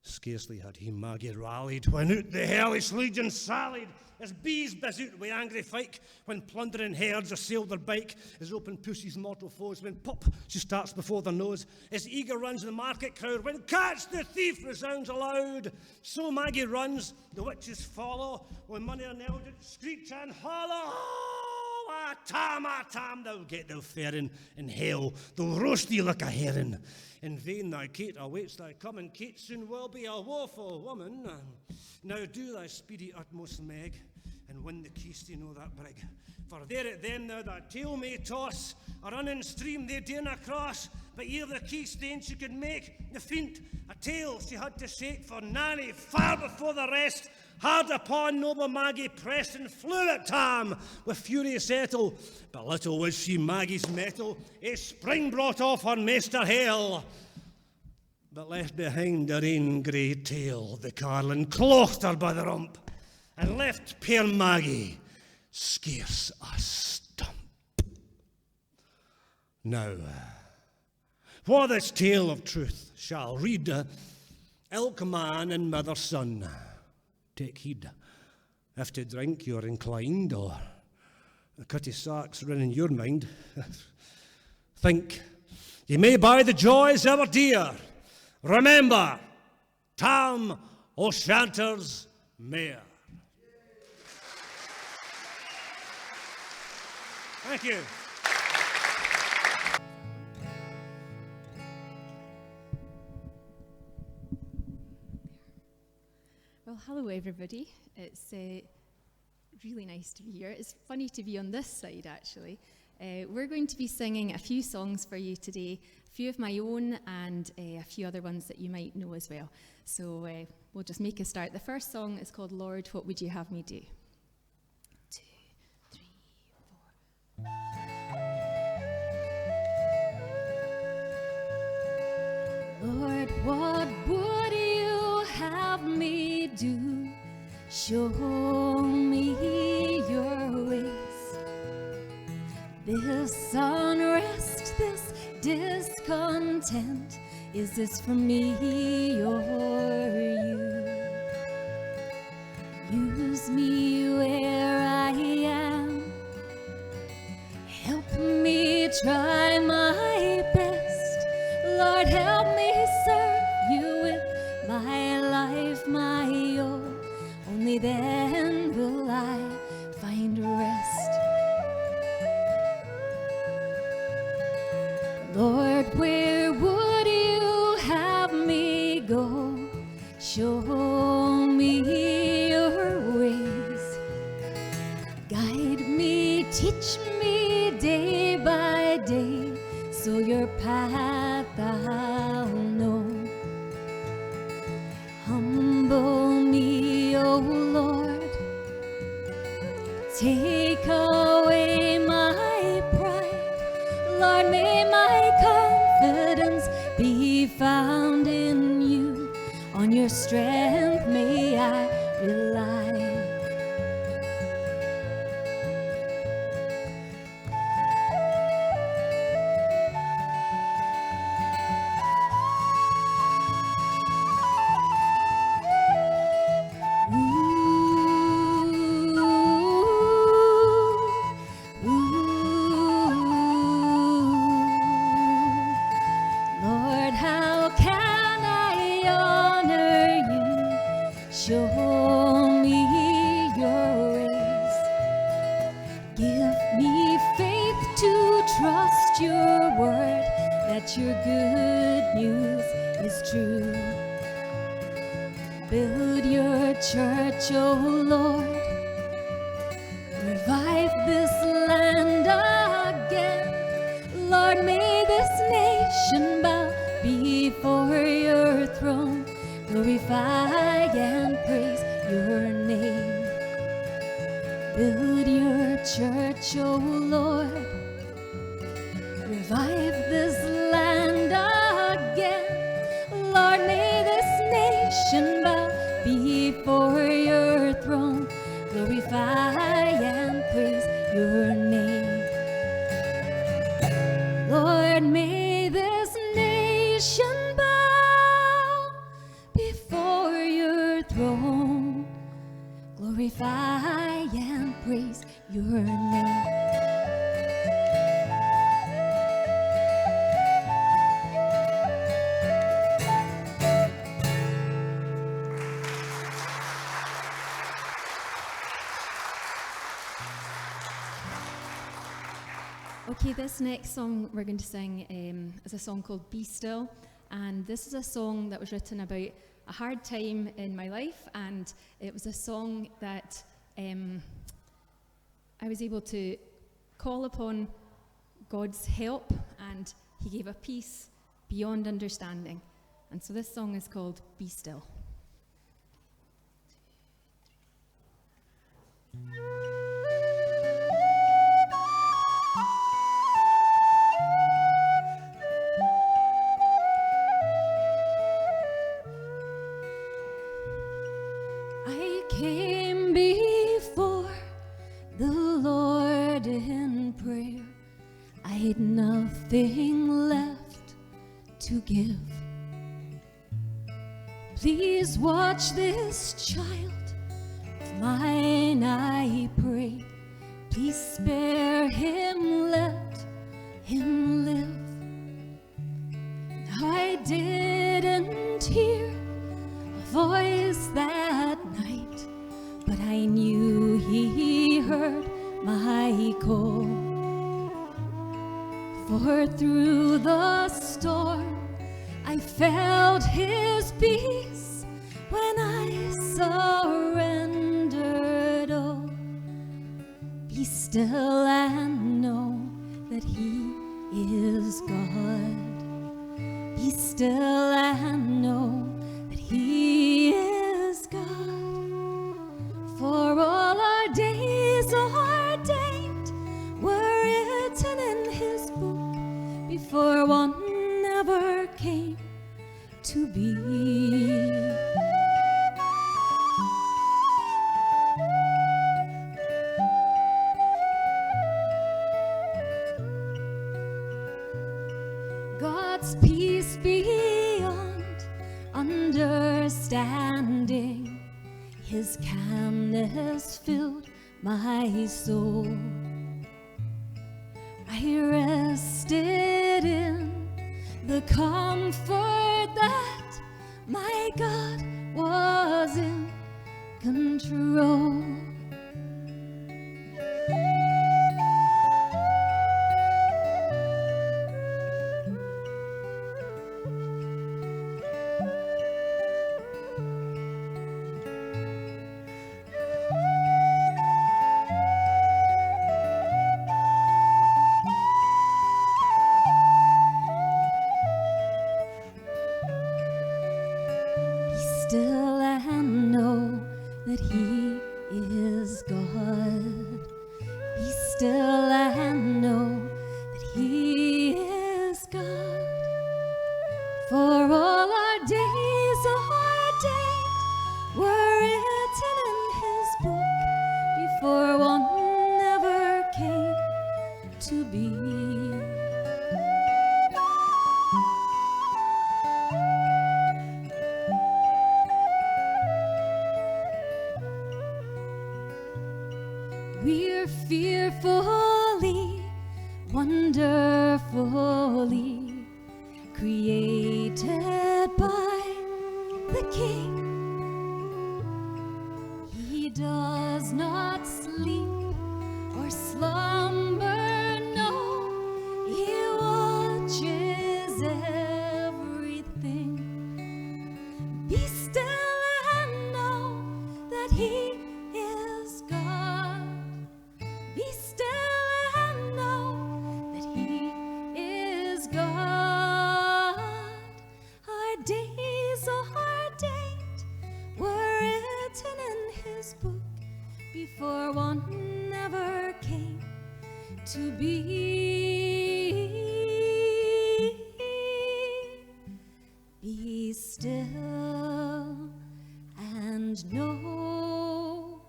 Scarcely had he Maggie rallied, when out the hellish legion sallied, as bees buzz out wi' angry fyke, when plundering herds assailed their bike, as open pussy's mortal foes, when pop she starts before their nose, as eager runs the market crowd, when catch the thief resounds aloud. So Maggie runs, the witches follow, when money are nailed it, screech and hollow. Tam, thou get thou fair in hell, they'll roast thee like a herring. In vain thy Kate awaits thy coming, Kate soon will be a woeful woman. Now do thy speedy utmost, Meg, and win the keysteen o' that brig. For there at them now thy tail may toss, a running stream they darena cross, but ere the keysteen she could make the feint, a tail she had to shake, for Nanny, far before the rest, hard upon noble Maggie pressed and flew at Tam with furious ettle. But little was she Maggie's mettle, a spring brought off her maester hell, but left behind her ain grey tail. The carlin clocht her by the rump, and left puir Maggie scarce a stump. Now, for this tale of truth shall read, ilk man and mother son, take heed, if to drink you're inclined, or a Cutty Sark's running your mind. Think, ye may buy the joys ever dear. Remember, Tam O'Shanter's Mayor. Thank you. Well, hello everybody. It's really nice to be here. It's funny to be on this side, actually. We're going to be singing a few songs for you today, a few of my own and a few other ones that you might know as well. So we'll just make a start. The first song is called Lord, What Would You Have Me Do? 2, 3, 4. Lord, what would you have me do? Show me your ways. This unrest, this discontent, is this for me or you? Use me where I am. Help me try my best. Lord, help me serve you with my life, my all. Only then will I find rest. Lord, where would you have me go? Show me your ways. Guide me, teach me day by day, so your path I'll know. Humble me, O Lord. Take away my pride. Lord, may my confidence be found in you. On your strength may I rely. Lord, how can I honor you? Show me your ways. Give me faith to trust your word, that your good news is true. Build your church, O Lord. Revive this land again. Lord, may this nation bow before your throne. Glorify and praise your name. Build your church, O Lord. Revive this land again. Lord, may this nation bow before your throne. Glorify and praise your name. Lord, may this nation bow before your throne. Glorify and praise your name. Okay, this next song we're going to sing is a song called Be Still, and this is a song that was written about a hard time in my life, and it was a song that I was able to call upon God's help, and he gave a peace beyond understanding. And so this song is called Be Still. I came before the Lord in prayer. I had nothing left to give. Please watch this child of mine, I pray. Please spare him, let him live. I didn't hear a voice that night, but I knew he heard my call. For through the storm I felt his peace when I surrendered all. Be still and know that he is God. Be still and know that he is God. For all our days ordained were written in his book before one ever came to be. God's peace beyond understanding, his calmness filled my soul. I rested in the comfort that my God was in control. Still and know that he is God. Be still and know that he is God. For all our days ordained were written in his book before one ever came to be. We're fearfully, wonderfully created by the King. He does not sleep or slumber, no, he watches everything. Be still and know that he is God. Be still and know that he is God. Our days ordained were written in his book before one ever came to be. Be still and know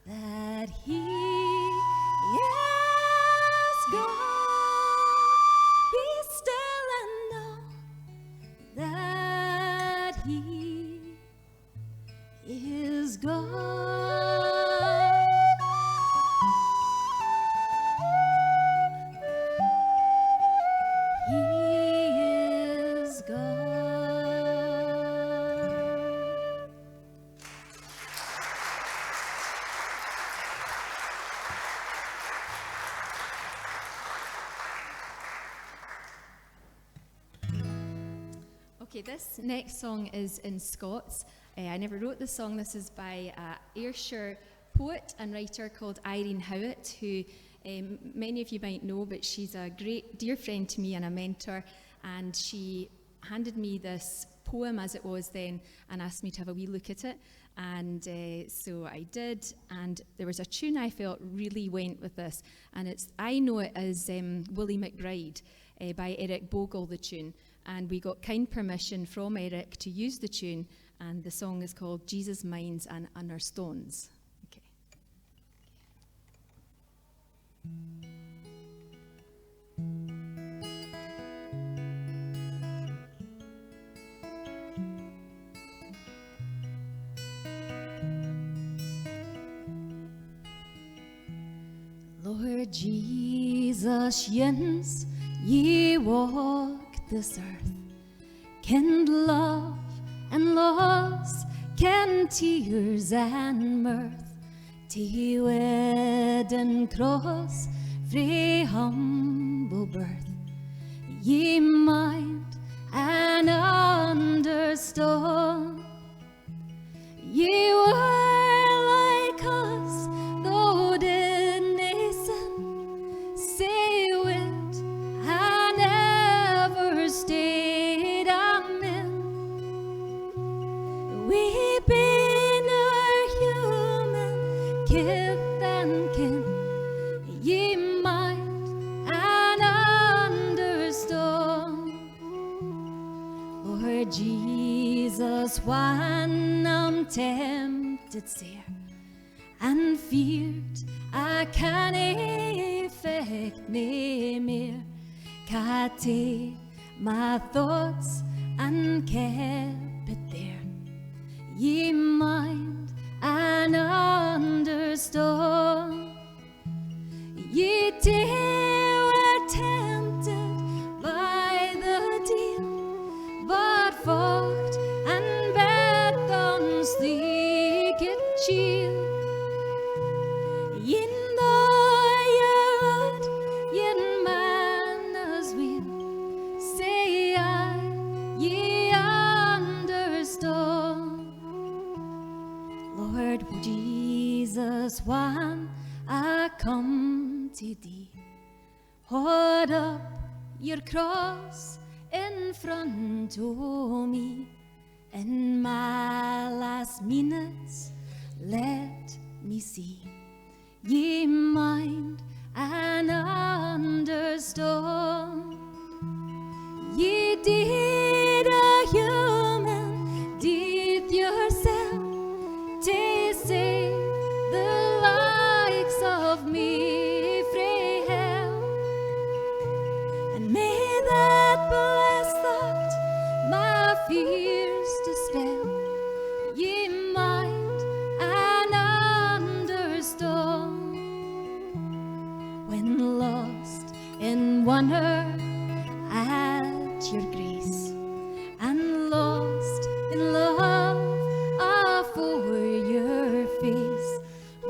that he is God. Be still and know that he is God. He is God. Okay, this next song is in Scots. I never wrote the song. This is by an Ayrshire poet and writer called Irene Howitt, who many of you might know, but she's a great dear friend to me and a mentor. And she handed me this poem as it was then and asked me to have a wee look at it. And so I did, and there was a tune I felt really went with this. And I know it as Willie McBride by Eric Bogle, the tune. And we got kind permission from Eric to use the tune, and the song is called Jesus Minds and Under Stones. Okay. Lord Jesus, yens ye walk this earth, kenned love and loss, ken tears and mirth, to wedding cross frae humble birth. Ye mind and understood, ye were like us, though did nae sin, say wit and never stayed. Amen. We been our human kith and kin, ye mind and understood. Lord Jesus, when I'm tempted sare and feared I can't effect nae mere, cate my thoughts and kept it there. Ye mind and understood, ye were tempted by the deal, but fought and bet on sleek it chill. Yin though yet, yin man as will, say I, ye understood. Lord Jesus, when I come to thee, hold up your cross in front of me. In my last minutes, let me see ye mind and understood. Ye did a human deed yourself, to save the likes of me frae hell. And may that blessed thought my fears dispel, ye mind and understood. When lost in wonder at your grace, and lost in love for your face,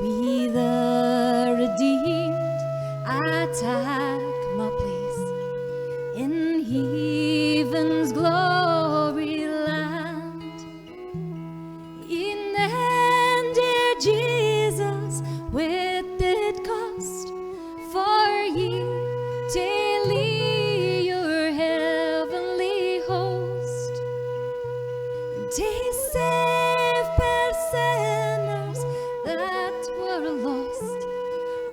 we the redeemed attack my place in heaven's glory land. In the end, dear Jesus, with it cost for ye daily your heavenly host, to save sinners that were lost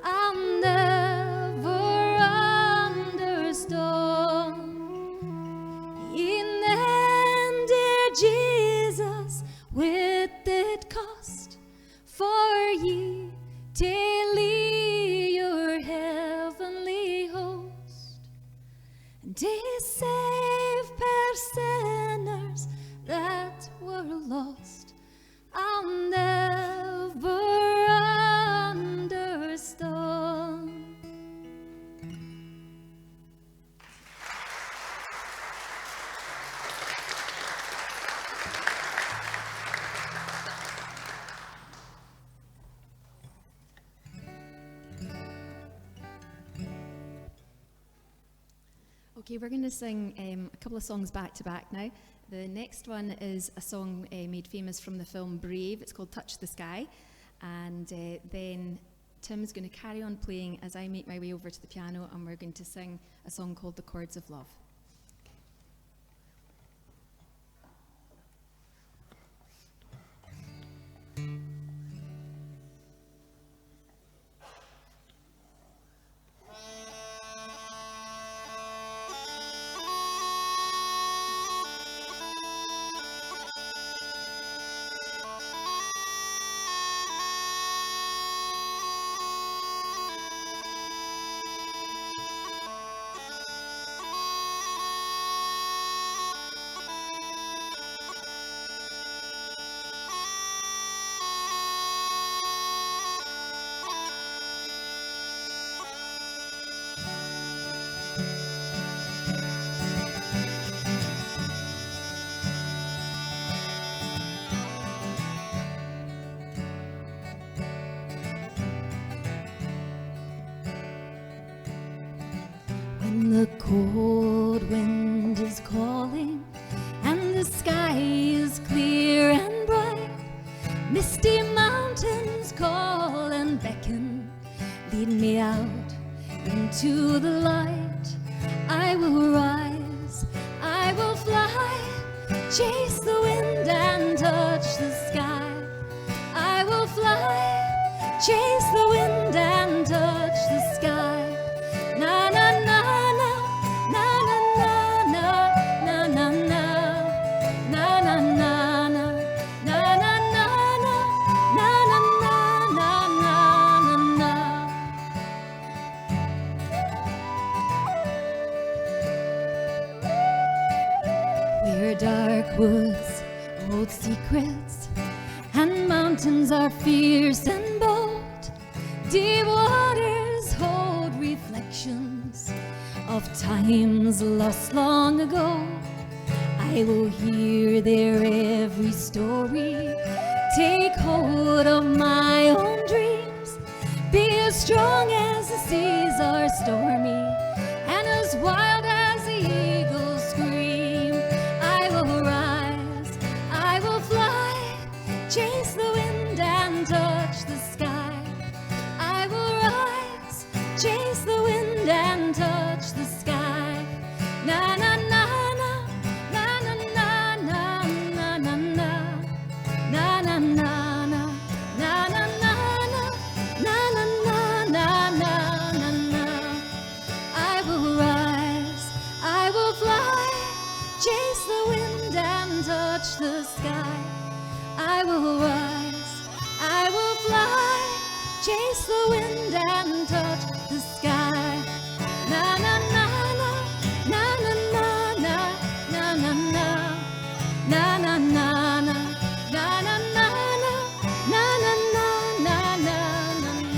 and never understood. In the end, dear Jesus, with it cost for ye daily your heavenly host, and to save sinners that were lost and never understood. Okay, we're going to sing a couple of songs back to back now. The next one is a song made famous from the film Brave. It's called Touch the Sky. And then Tim's going to carry on playing as I make my way over to the piano, and we're going to sing a song called The Chords of Love. Thank the cold wind is calling, and the sky is clear and bright. Misty mountains call and beckon, lead me out into the light. I will rise, I will fly, chase the wind and touch the sky. I will fly, chase the wind and touch the sky. Na na na na, na na na na, na na na, na na na na, na na na na, na na na na na na. Where dark woods hold secrets, and mountains are fierce and bold, deep waters hold reflections of times lost long ago. I will hear their every story, take hold of my own dreams, be as strong as the seas are stormy, and as wild as the eagles scream. I will rise, I will fly, chase the wind and touch the sky. I will rise, chase the wind and touch the sky. Na na na na, na na na na, na na na, na na na na, na na na na, na na na na na na. I will rise, I will fly, chase the wind and touch the sky. I will rise, I will fly, chase the wind and touch the sky. Na na na na, na na na na, na na na, na na na na, na na na na, na na na na na na.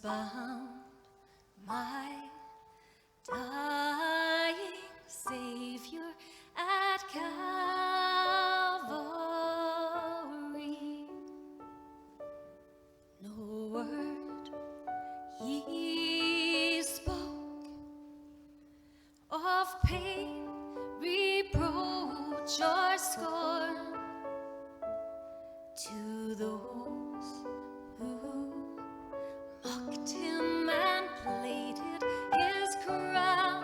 Bound my dying Savior at Calvary. No word he spoke of pain, reproach, or scorn to those who mocked him and plaited his crown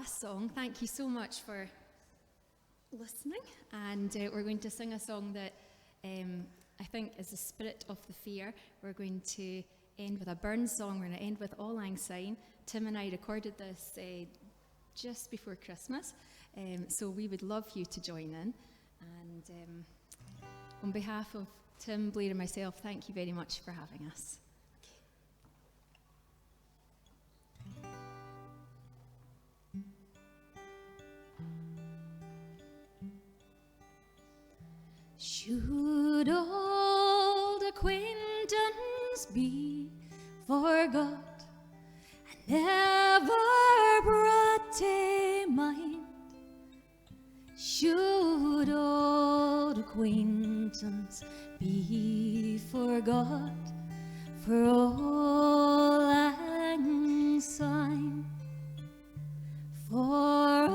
last song. Thank you so much for listening. And we're going to sing a song that I think is the spirit of the fair. We're going to end with a Burns song. We're going to end with Auld Lang Syne. Tim and I recorded this just before Christmas. So we would love you to join in. And on behalf of Tim, Blair and myself, thank you very much for having us. Should old acquaintance be forgot and never brought to mind? Should old acquaintance be forgot for Auld Lang Syne? For Auld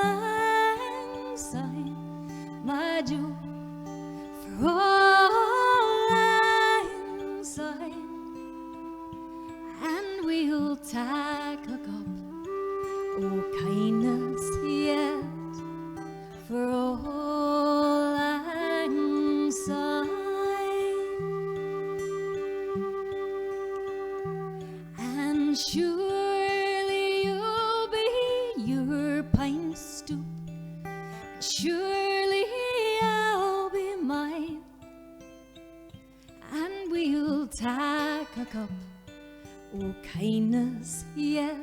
Lang Syne, my Joe, for Auld Lang Syne, and we'll tack a cup o' kindness yet for Auld Lang Syne. And surely you'll be your pine stoop, and surely I'll be mine, and we'll tack a cup o' kindness yet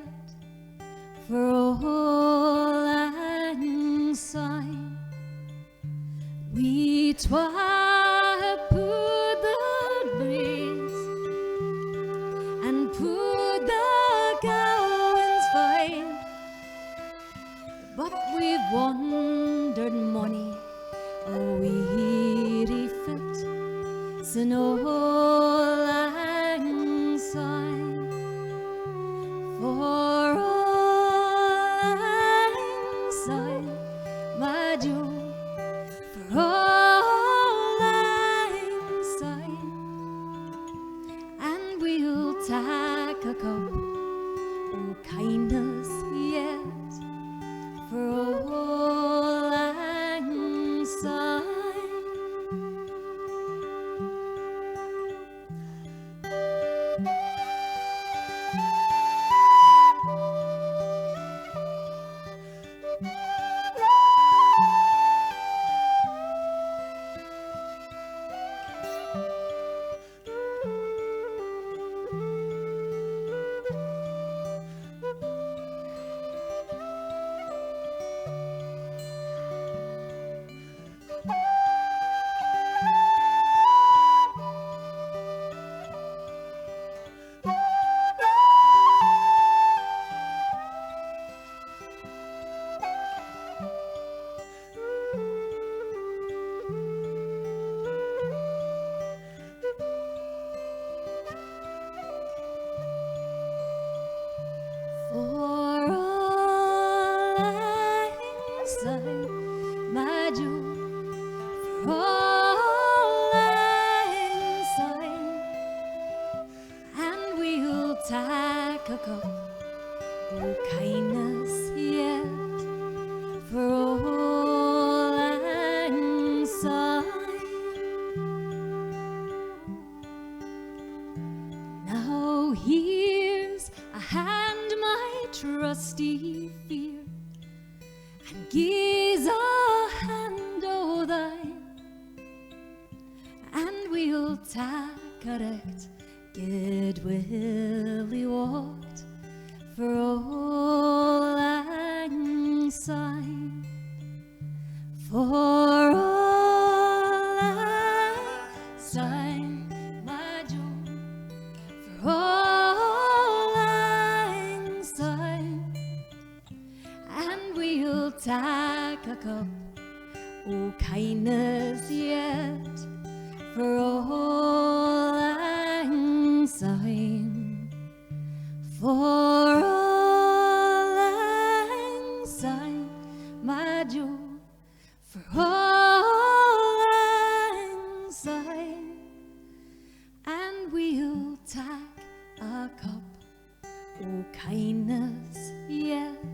for Auld Lang Syne. We twa put the breeze and put the gowans fine, but we've wandered mony a weary fit sin Auld Lang Syne. For Auld Lang Syne, my Joe, for Auld Lang Syne, and we'll tack a cup o' kindness yet for Auld Lang Syne. For Auld Lang Syne, my Joe, for Auld Lang Syne, and we'll tack a cup o' kindness yet for Auld Lang Syne. Now here's a hand, my trusty fear, and gies a hand o' thine, and we'll tack a recht goodwillie walked for Auld Lang Syne. For Auld Lang Syne, my Joe, for Auld Lang Syne, and we'll tack a cup o' kindness yet for Auld Lang Syne. For Auld Lang Syne, my Joe, for Auld Lang Syne, and we'll tack a cup o' kindness yet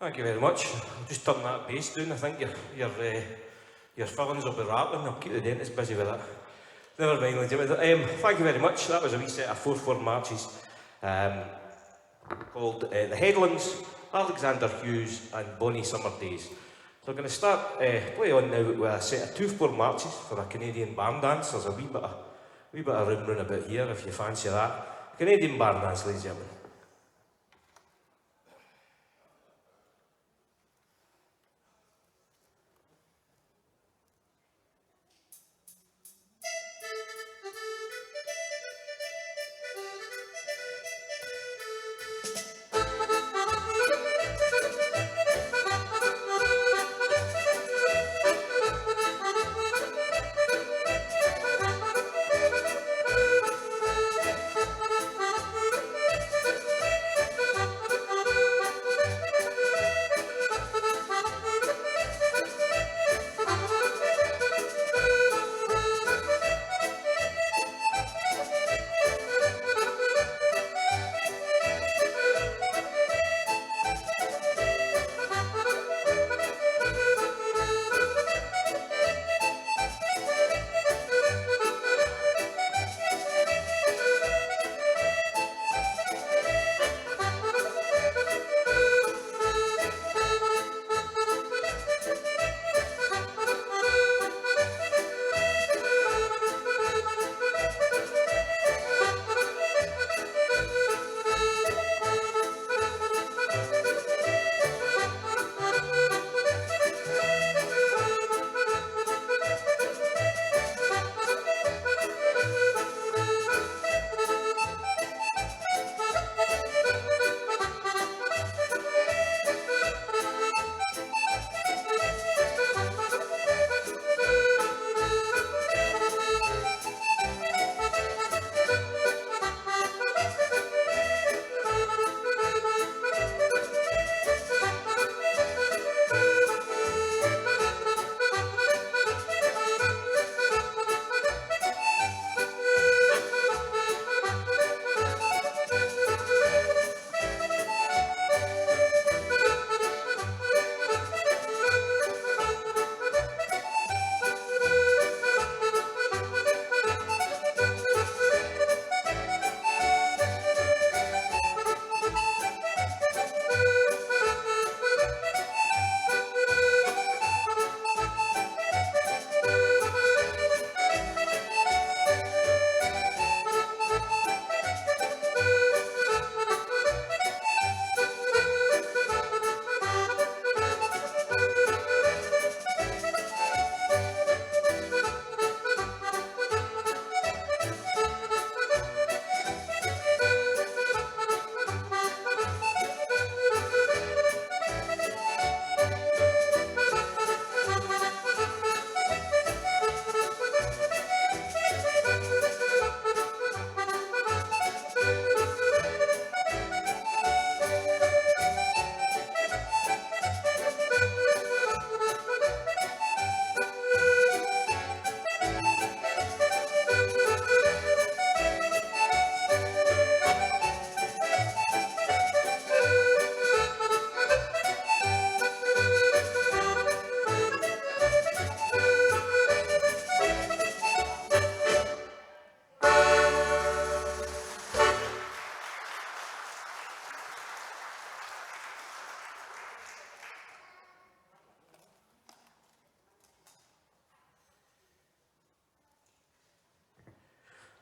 Thank you very much. I'll just turn that bass down. I think your fillings will be rattling. I'll keep the dentist busy with that. Never mind, ladies and gentlemen. Thank you very much. That was a wee set of 4/4 marches called The Headlands, Alexander Hughes and Bonnie Summer Days. So I'm going to start play on now with a set of 2/4 marches for a Canadian barn dance. There's a wee bit of room round about here if you fancy that. Canadian barn dance, ladies and gentlemen.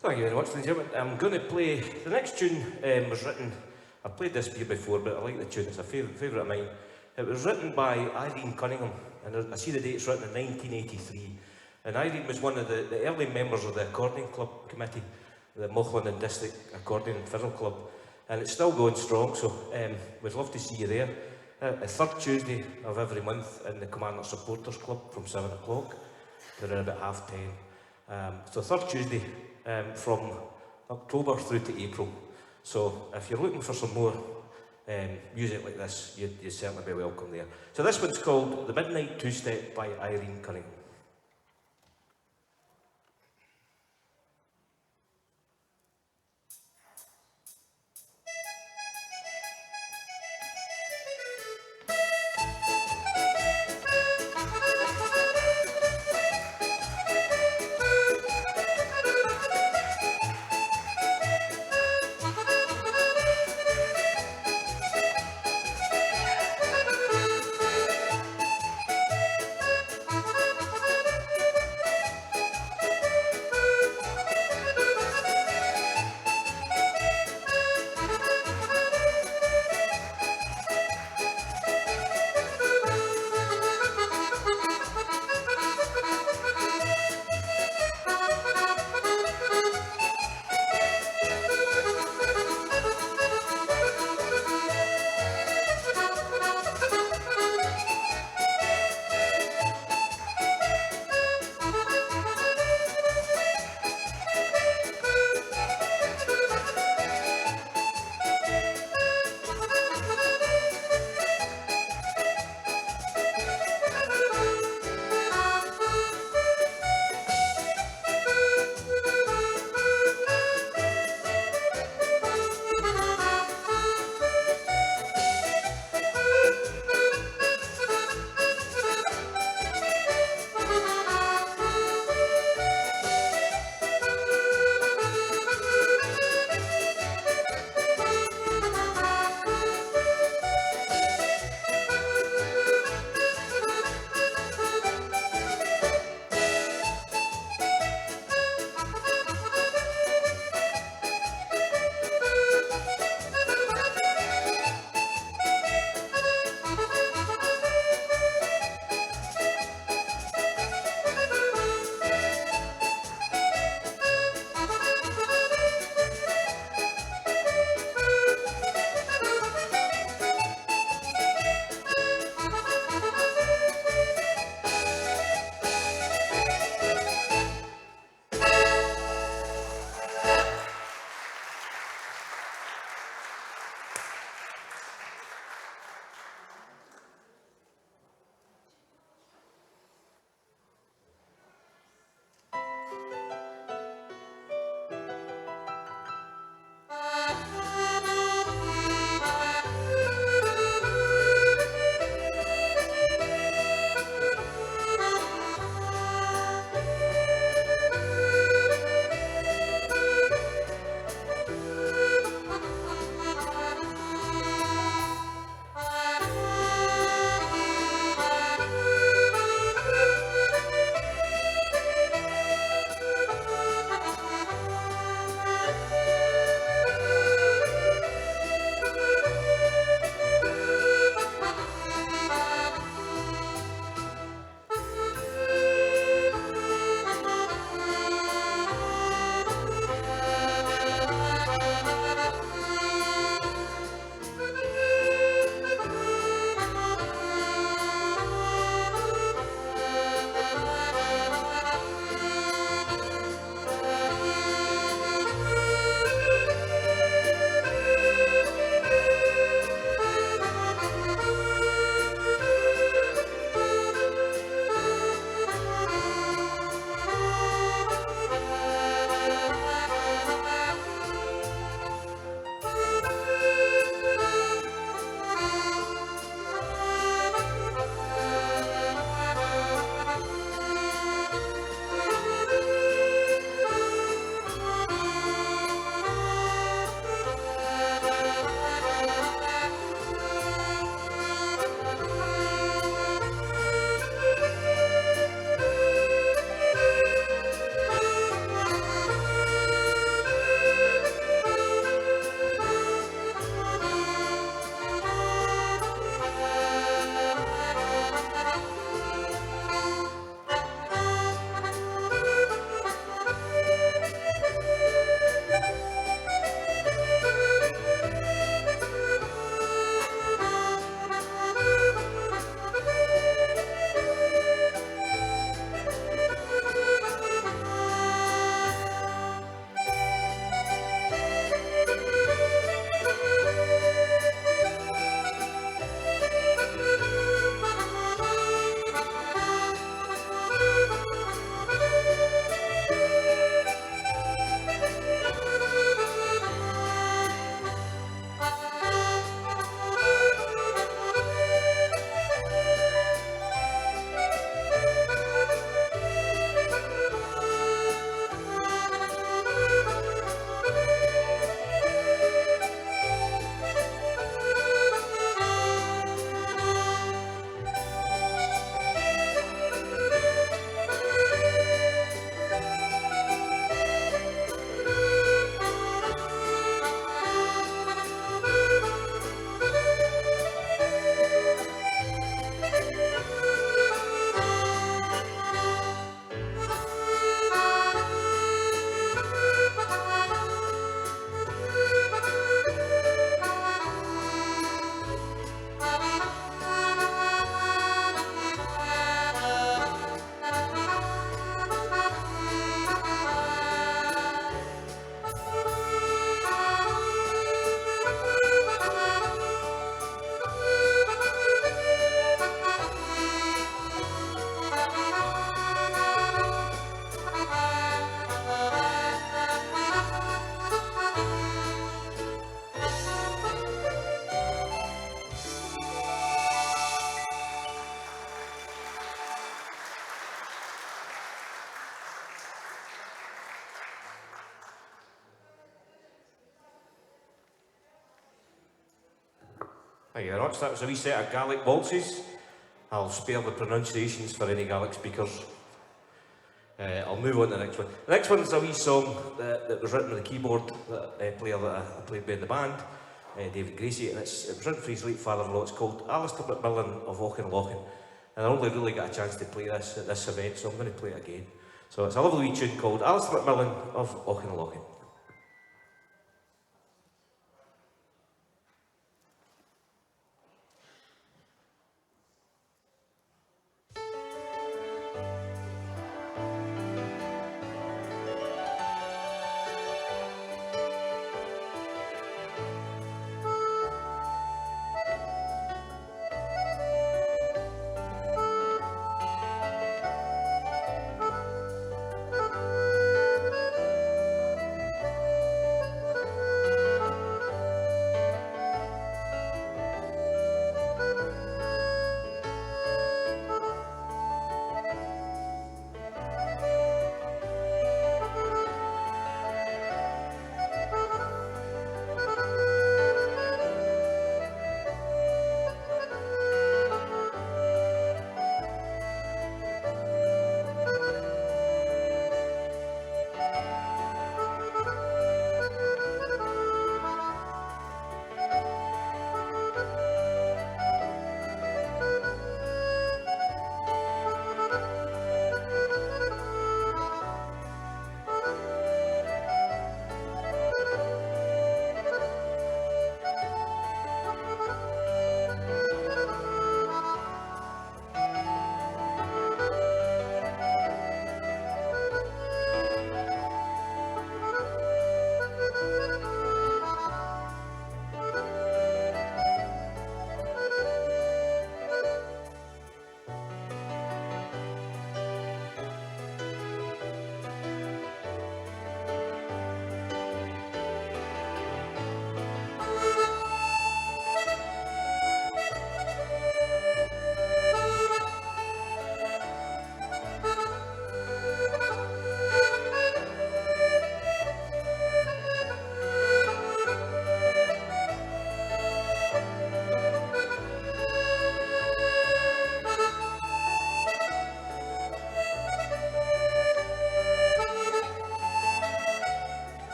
Thank you very much, ladies and gentlemen. I'm going to play, the next tune was written, I've played this here before, but I like the tune, it's a favourite of mine. It was written by Irene Cunningham, and I see the date it's written in 1983. And Irene was one of the early members of the accordion club committee, the Mauchline District Accordion and Fiddle Club. And it's still going strong, so we'd love to see you there. The third Tuesday of every month in the Commander Supporters Club from 7 o'clock. They're about 10:30. So third Tuesday from October through to April. So if you're looking for some more music like this, you'd certainly be welcome there. So this one's called The Midnight Two-Step by Irene Cunningham. Thank you very much. That was a wee set of Gaelic waltzes. I'll spare the pronunciations for any Gaelic speakers. I'll move on to the next one. The next one is a wee song that was written with the keyboard player that I played with in the band, David Gracie, and it was written for his late father-in-law. It's called Alistair McMillan of Auchinlochin. And I only really got a chance to play this at this event, so I'm going to play it again. So it's a lovely wee tune called Alistair McMillan of Auchinlochin.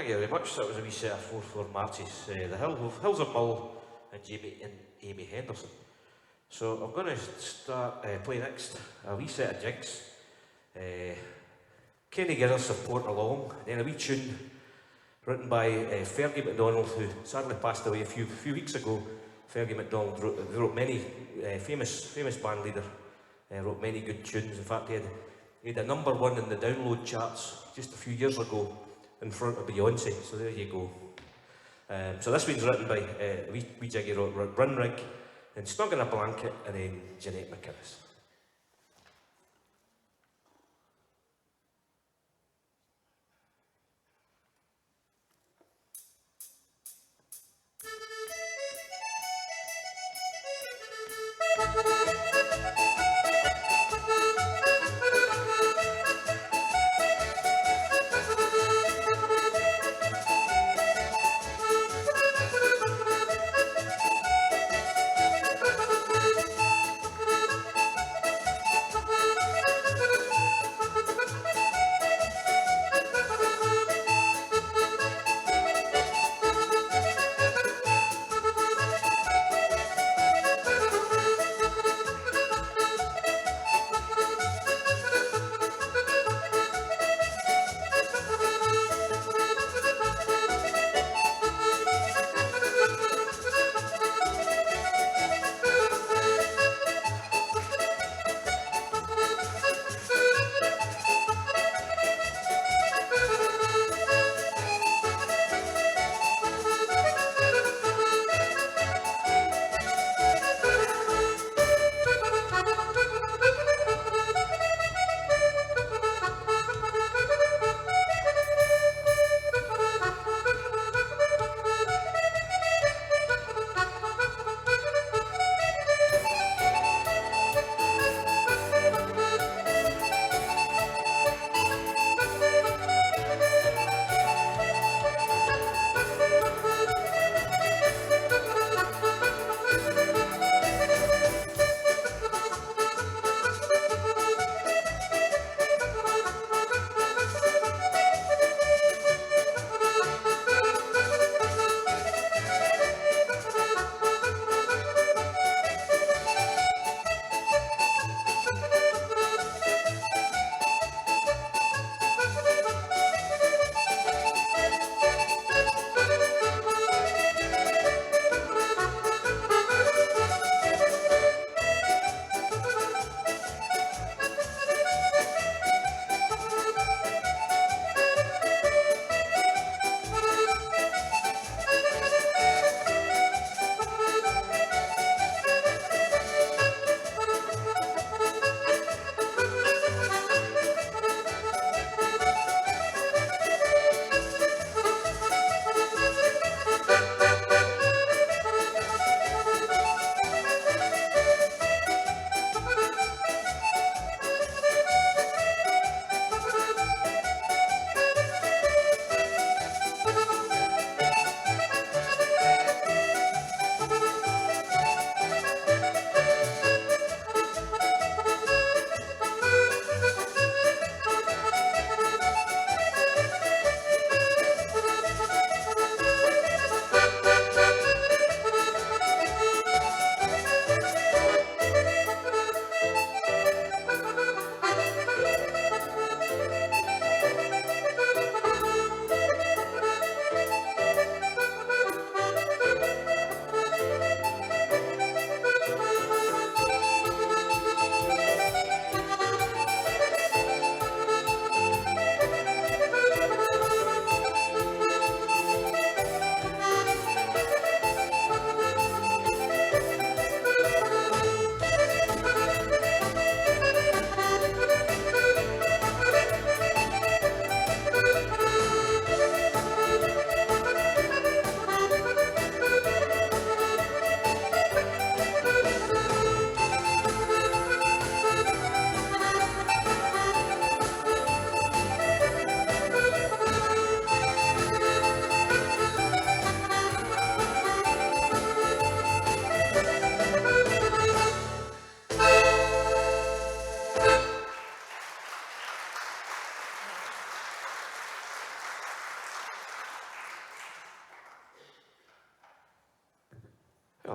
Thank you very much. That was a wee set of 4/4 marches. The Hills of Mull and Amy Henderson. So I'm going to start play next a wee set of jigs. Kenny Girls of Port Along, and then a wee tune written by Fergie MacDonald, who sadly passed away a few weeks ago. Fergie MacDonald wrote many famous band leader, wrote many good tunes. In fact, he had a #1 in the download charts just a few years ago in front of Beyonce. So there you go. So this one's written by wee jiggy wrote Brunrig, and Snug in a Blanket, and then Jeanette McInnes.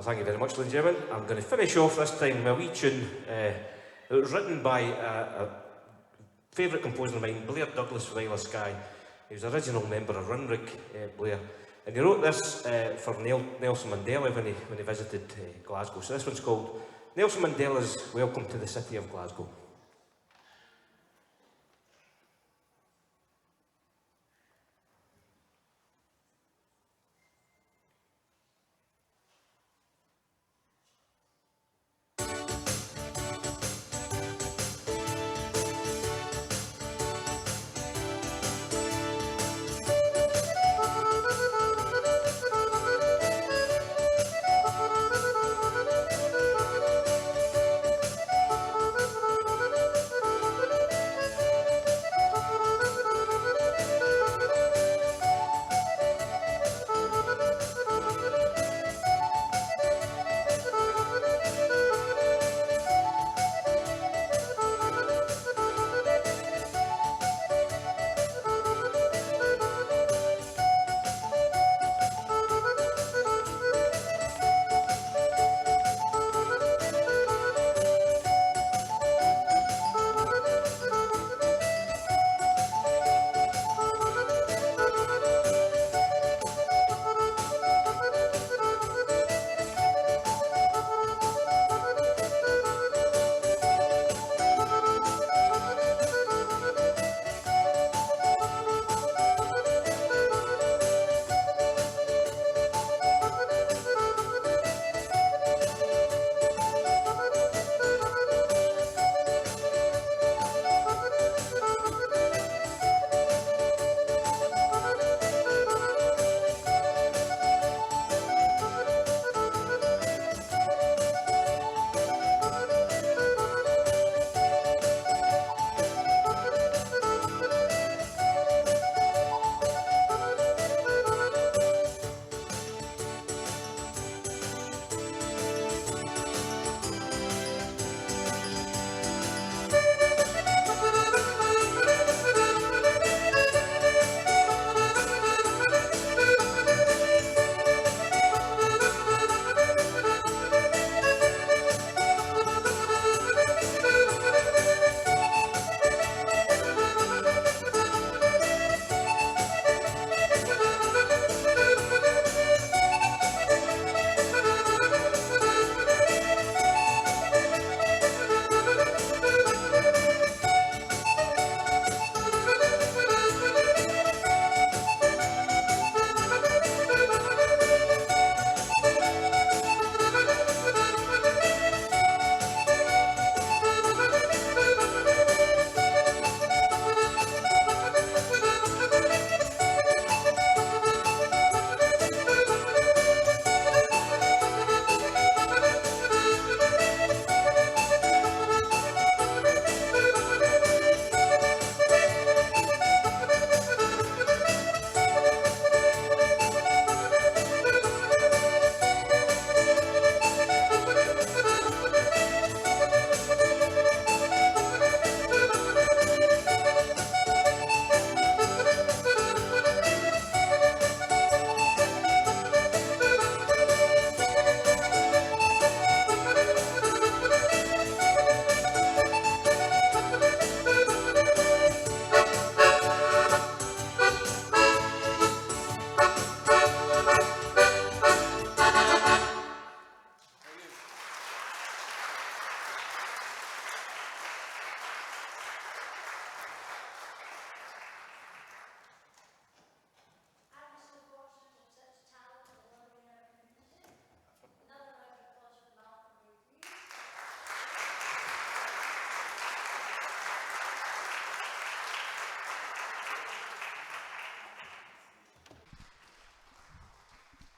thank you very much, ladies and gentlemen. I'm going to finish off this time with a wee tune. It was written by a favourite composer of mine, Blair Douglas from Isle of Skye. He was the original member of Runrick, Blair. And he wrote this for Nelson Mandela when he visited Glasgow. So this one's called Nelson Mandela's Welcome to the City of Glasgow.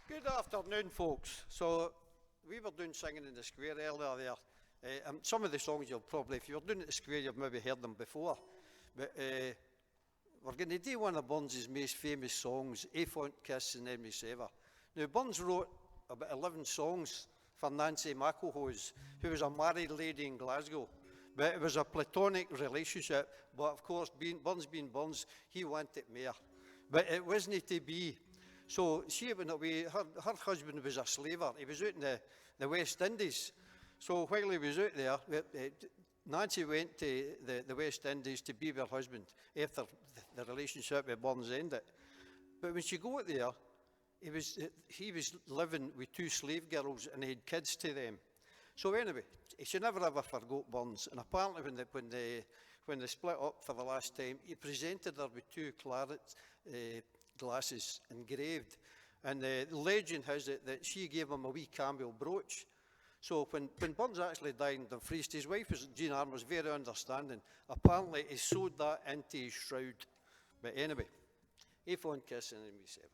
Good afternoon, folks. So we were doing singing in the square earlier there. And some of the songs you'll probably, if you were doing it at the square, you've maybe heard them before. But we're going to do one of Burns's most famous songs, A Font Kiss and Emily Sever. Now, Burns wrote about 11 songs for Nancy McElhose, who was a married lady in Glasgow. But it was a platonic relationship. But of course, Burns being Burns, he wanted more. But it wasn't to be. So she went away, her husband was a slaver. He was out in the West Indies. So while he was out there, Nancy went to the West Indies to be with her husband after the relationship with Burns ended. But when she got there, he was living with 2 slave girls and he had kids to them. So anyway, she never ever forgot Burns. And apparently when they split up for the last time, he presented her with 2 claret glasses engraved. And the legend has it that she gave him a wee camel brooch. So when Burns actually died in Dumfries, his wife, Jean Armour, was very understanding. Apparently he sewed that into his shroud. But anyway, a fond kiss and we sever.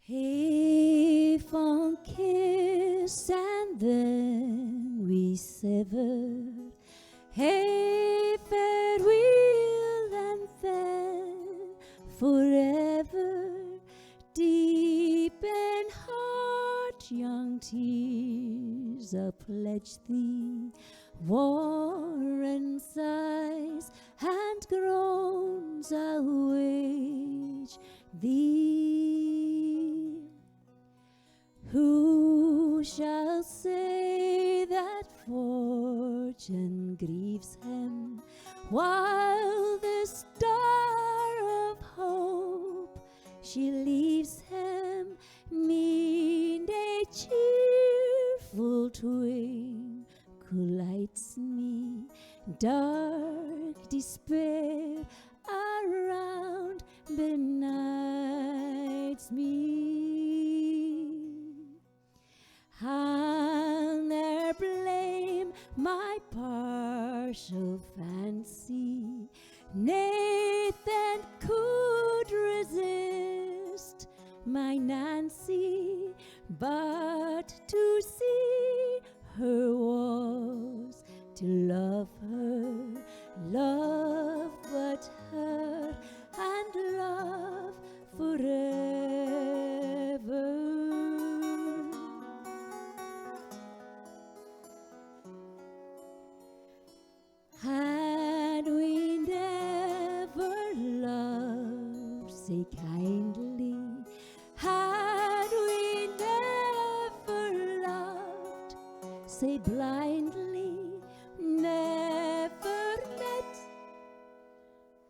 Hey, fond kiss and then we severed. Hey, farewell and then forever. Deep in heart, young tears, I pledge thee. Warring sighs and groans, I wage thee. Who shall say that fortune grieves him while the star of hope she leaves him? Mean a cheerful twinkle lights me, dark despair around benights me. I'll ne'er blame my partial fancy, Nathan could resist my Nancy, but to see her was to love her, love but her, and love forever. Had we never loved, say kindly, had we never loved, say blindly, never met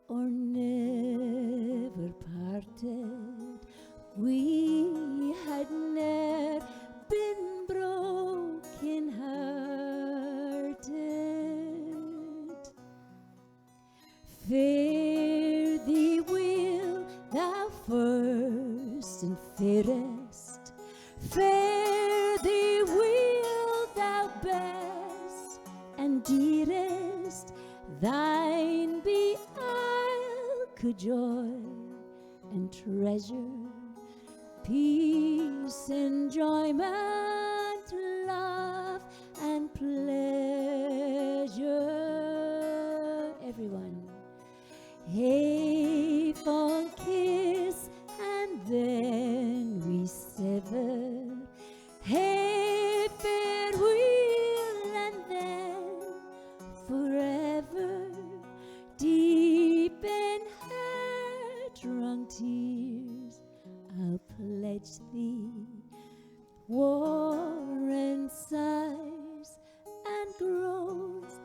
or never parted, we had ne'er been broken hearted. Fare thee will, thou first and fairest, fare thee will, thou best and dearest, thine be I'll cajole and treasure, peace, enjoyment, love, and pleasure. Everyone. Hey, fond kiss, and then we sever. Hey, farewell, and then forever. Deep in heart-wrung tears, I'll pledge thee. War and sighs and groans,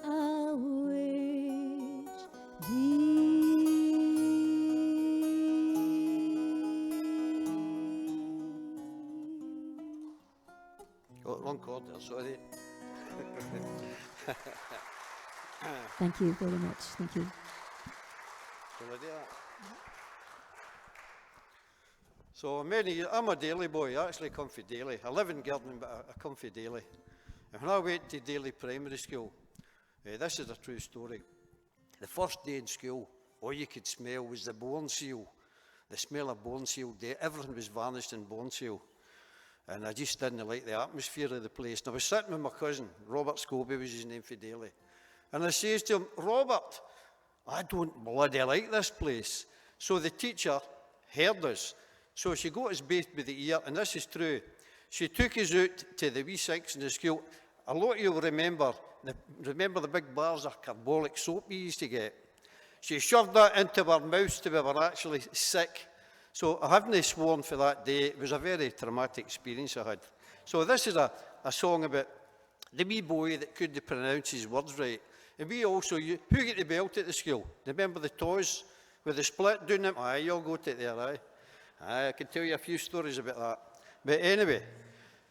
I'll wage thee. Got wrong chord there, sorry. Thank you very much. Thank you. So I'm a Daly boy. I actually come from Daly. I live in Girton, but I come from Daly. And when I went to Daly Primary School, this is a true story. The first day in school, all you could smell was the born seal. the smell of boneseal day. Everything was vanished in boneseal. And I just didn't like the atmosphere of the place. And I was sitting with my cousin, Robert Scobie was his name for daily. And I says to him, Robert, I don't bloody like this place. So the teacher heard us. So she got us both by the ear, and this is true. She took us out to the wee sinks in the school. A lot of you will remember the big bars of carbolic soap we used to get. She shoved that into our mouths till we were actually sick. So I haven't sworn for that day. It was a very traumatic experience I had. So this is a song about the wee boy that couldn't pronounce his words right. And we also, who get the belt at the school? Remember the toys with the split down them? Aye, you'll go to it there, aye. Aye, I can tell you a few stories about that. But anyway,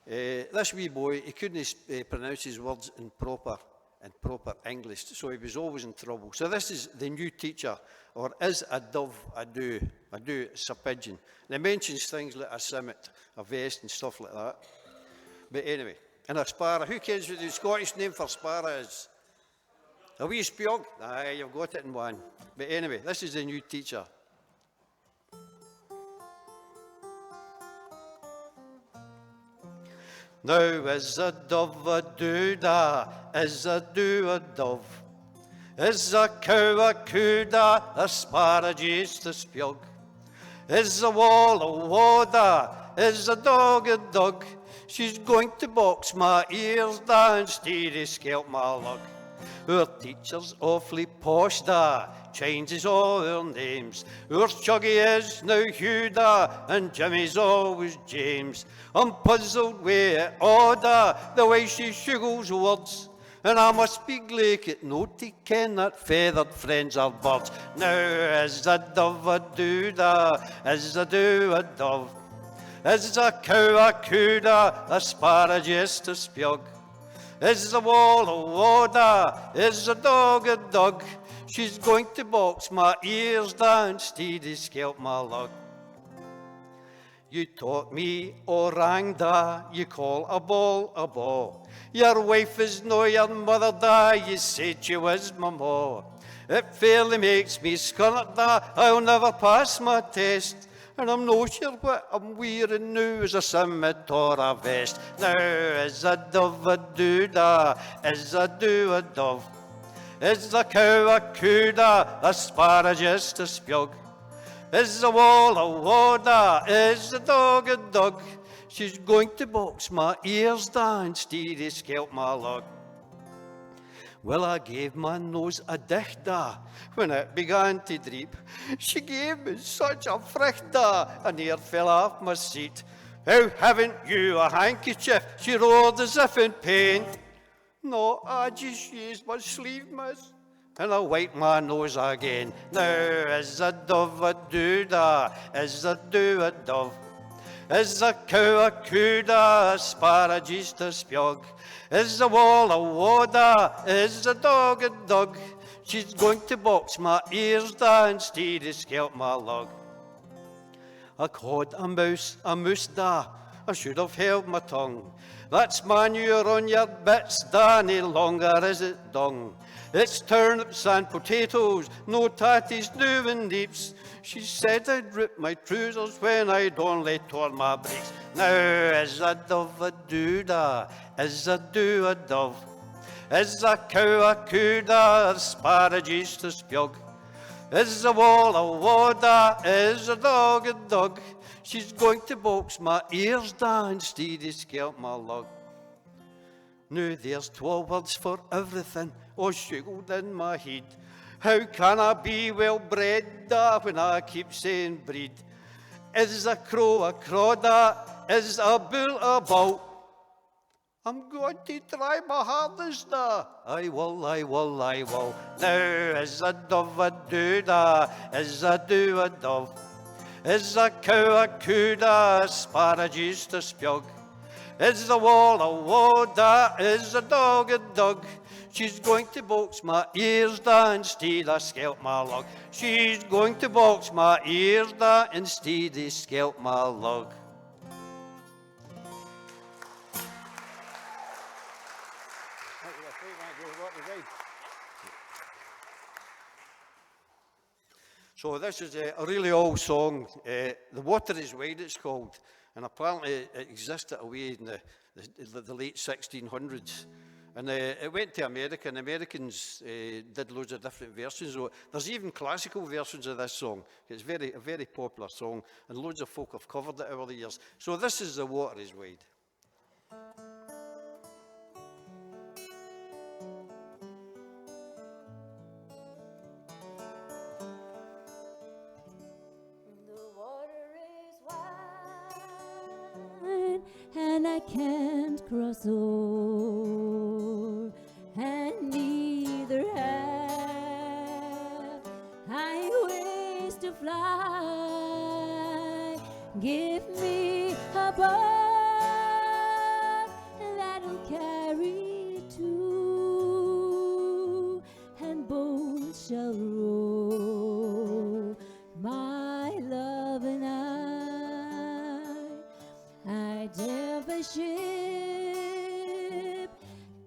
this wee boy, he couldn't pronounce his words in proper English, so he was always in trouble. So this is the new teacher, or is a dove a do? A do, it's a pigeon. And it mentions things like a summit, a vest and stuff like that. But anyway, and a sparrow. Who cares what the Scottish name for sparrow is? A wee spiog? Aye, you've got it in one. But anyway, this is the new teacher. Now is a dove a doodah, is a do a dove. Is a cow a coodah, a sparrow-jist a spiog. Is a wall a wada, is a dog. She's going to box my ears down, steady scalp my lug. Our teacher's awfully posh da, changes all our names. Our Chuggy is now Huda, and Jimmy's always James. I'm puzzled with order, the way she shuggles words. And I must be glake at naughty ken that feathered friends are birds. Now is a dove a doodah, is a do a dove. Is a cow a coodah, a sparrow just a spiog. Is the wall a wada, is the dog a dog. She's going to box my ears down, steady scalp my lug. You taught me orangda, you call a ball a ball. Your wife is no your mother da, you said she was my ma. It fairly makes me scunnert da, I'll never pass my test. And I'm no sure what I'm wearing now is a summit or a vest. Now is a dove a doodah, is a do a dove. Is the cow a coodah, a sparrow just a spiog. Is the wall a wada, is the dog a dog. She's going to box my ears down, steady scalp my lug. Well, I gave my nose a dichta when it began to drip. She gave me such a frichta, I near fell off my seat. How haven't you a handkerchief? She roared as if in pain. No, I just used my sleeve, miss, and I wiped my nose again. Now is a dove a doodah, is a do a dove. Is a cow a coodah, a sparrow just a spiog. Is the wall a wada, is the dog a dog. She's going to box my ears down, steady scalp my lug. I caught a moose da, I should have held my tongue. That's manure on your bits da, no longer is it dung. It's turnips and potatoes, no tatties, doing deeps. She said I'd rip my trousers when I'd only torn my breeks. Now is a dove a doodah, is a do a dove. Is a cow a coodah, a sparrow just a spiog. Is the wall a wada, is a dog a dog. She's going to box my ears down, steady scalp my lug. Now there's 12 words for everything, all shuggled in my head. How can I be well bred da when I keep saying breed? Is a crow a crawda? Is a bull a bull? I'm going to try my hardest da. I will. Now is a dove a doodah, is a do a dove. Is a cow a coodah, a sparrow just a spiog. Is the wall a wada, is a dog a dog. She's going to box my ears down, steady scalp my lug. She's going to box my ears down and steady scalp my lug. So this is a really old song. The Water is Wide, it's called. And apparently it existed away in the late 1600s. And it went to America, and Americans did loads of different versions. So there's even classical versions of this song. It's a very popular song, and loads of folk have covered it over the years. So this is The Water is Wide. And I can't cross o'er, and neither have I ways to fly. Give me a boat that'll carry two, and both shall row, my love and I dare the ship,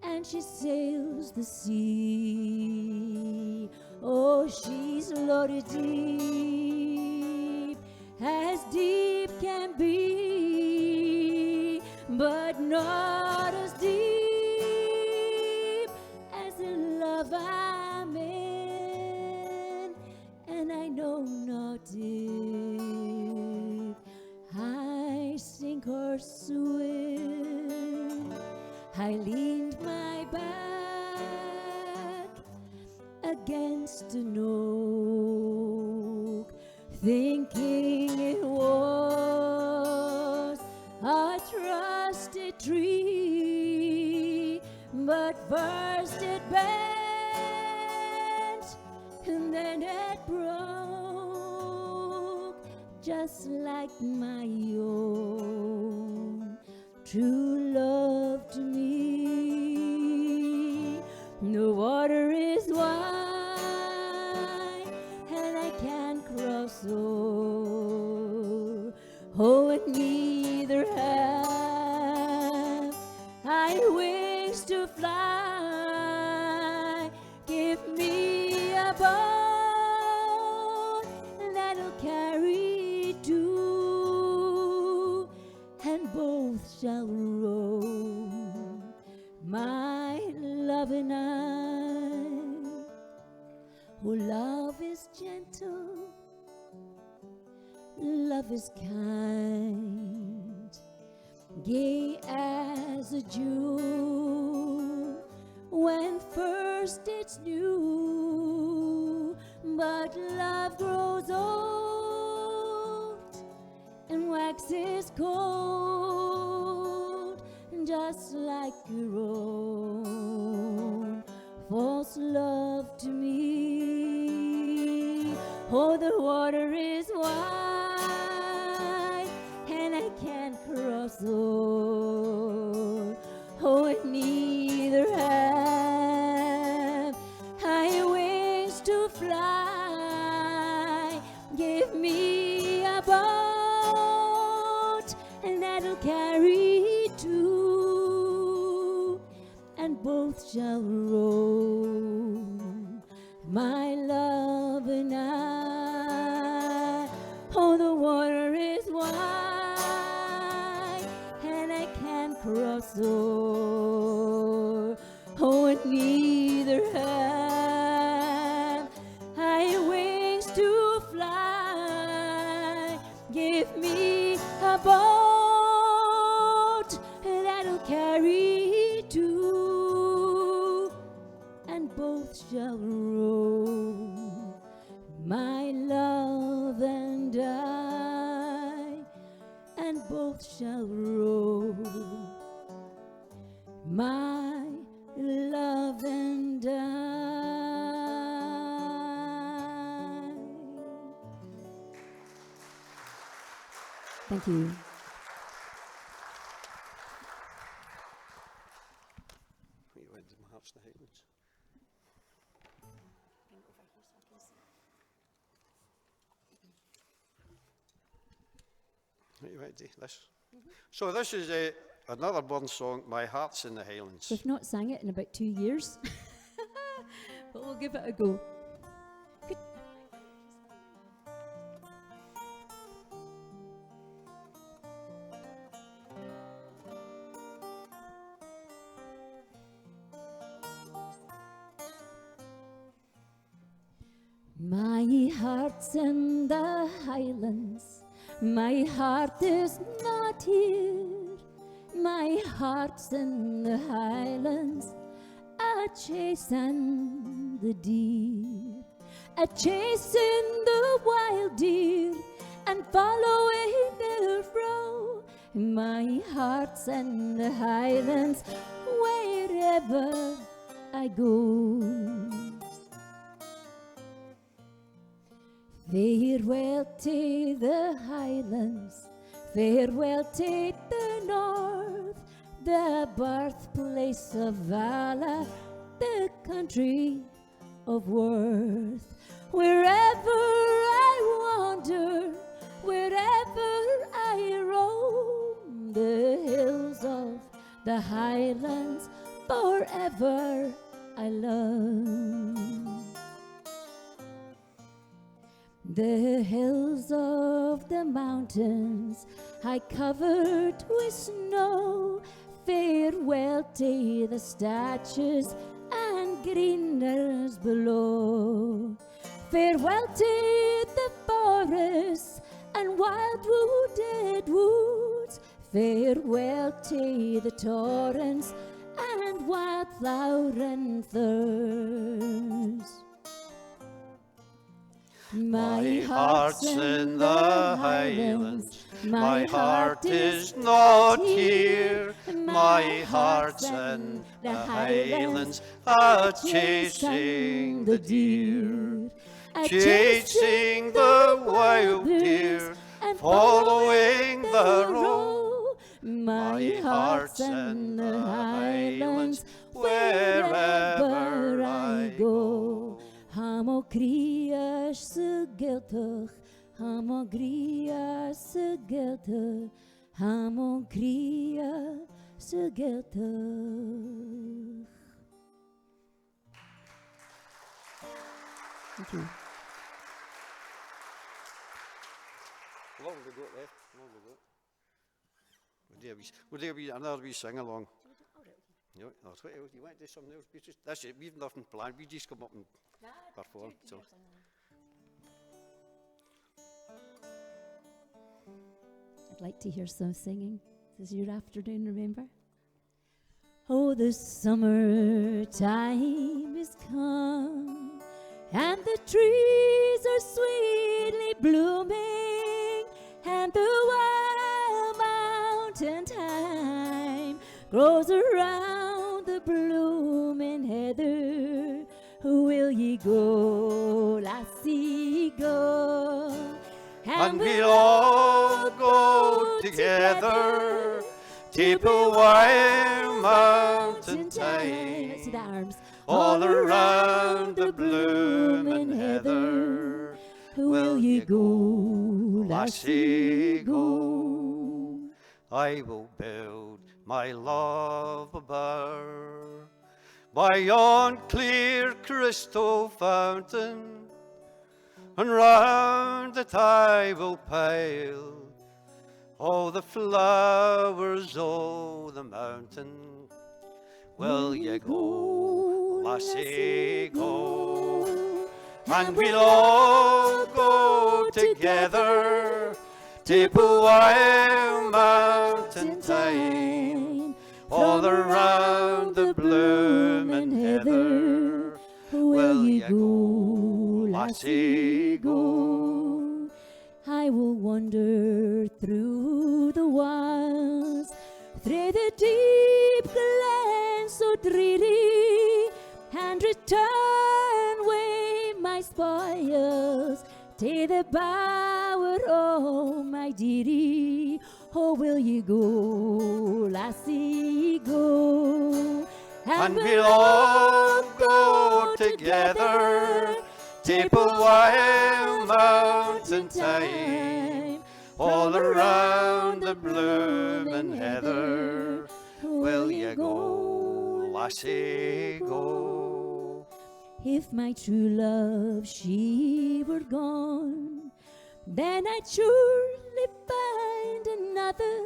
and she sails the sea. Oh, she's loaded deep, as deep can be, but not as deep as the love I'm in, and I know not if I sink or swim. I leaned my back against an oak, thinking it was a trusted tree, but first it bent, and then it broke, just like my own true love to me. The water is wide, and I can't cross o'er. Oh, and neither have I wings to fly. Give me a boat that'll carry two, and both shall row, my love and I. Oh, love is gentle, love is kind, gay as a June when first it's new, but love grows old and waxes cold, just like your own false love to me. Oh, the water is wide, and I can't cross o'er. Oh, and neither have I wings to fly. Give me a boat, and that'll carry two, and both shall row, my love and I. Oh, the water is wide, and I can't cross o'er. Oh, and neither have I wings to fly. Give me a boat that'll carry two, and both shall row, my love and I, and both shall row, my love and I. Thank you. We went to Mauchline Church. Right, right, this. So this is another Burn song, My Heart's in the Highlands. We've not sang it in about 2 years, but we'll give it a go. Good. My heart's in the Highlands, my heart is not here. My heart's in the Highlands, a-chasing the deer, a-chasing the wild deer, and following their row. My heart's in the Highlands, wherever I go. Farewell to the Highlands, farewell to the North, the birthplace of valor, the country of worth. Wherever I wander, wherever I roam, the hills of the Highlands forever I love. The hills of the mountains I covered with snow. Farewell to the statues and greeners below. Farewell to the forests and wild wooded woods. Farewell to the torrents and wildflowering thorns. My heart's in the Highlands, my heart is not here. My heart's in the Highlands, a-chasing the deer, chasing the wild deer, following the row. My heart's in the Highlands, wherever I go. Hamo krias se geltig, hamo krias se geltig, hamo krias se geltig. Thank you. Long to go left, long to go. Would there be another wee sing along? Yeah, that's what else. You want to do something else? That's it, we've nothing planned, we just come up and perform. So. I'd like to hear some singing. This is your afternoon, remember? Oh, the summertime is come, and the trees are sweetly blooming, and the wild mountain thyme grows around the blooming heather. Will ye go, lassie, go? And we'll all go together to the wild mountain thyme, all around the blooming heather. Will ye go, lassie, go? I will build my love a bower by yon clear crystal fountain, and round it I will pile all the flowers o' the mountain. Will ye go, lassie, go? And we'll all go together to the wild mountain thyme, all around the blooming heather. Will ye go, lassie, go? I will wander through the wilds, through the deep glens so dreary, and return with my spoils to the bower, oh my dearie. Oh, will ye go, lassie, go? And we'll all go together to the wild mountain thyme, all around the blooming heather. Will ye go, lassie, go? If my true love, she were gone, then I'd surely find another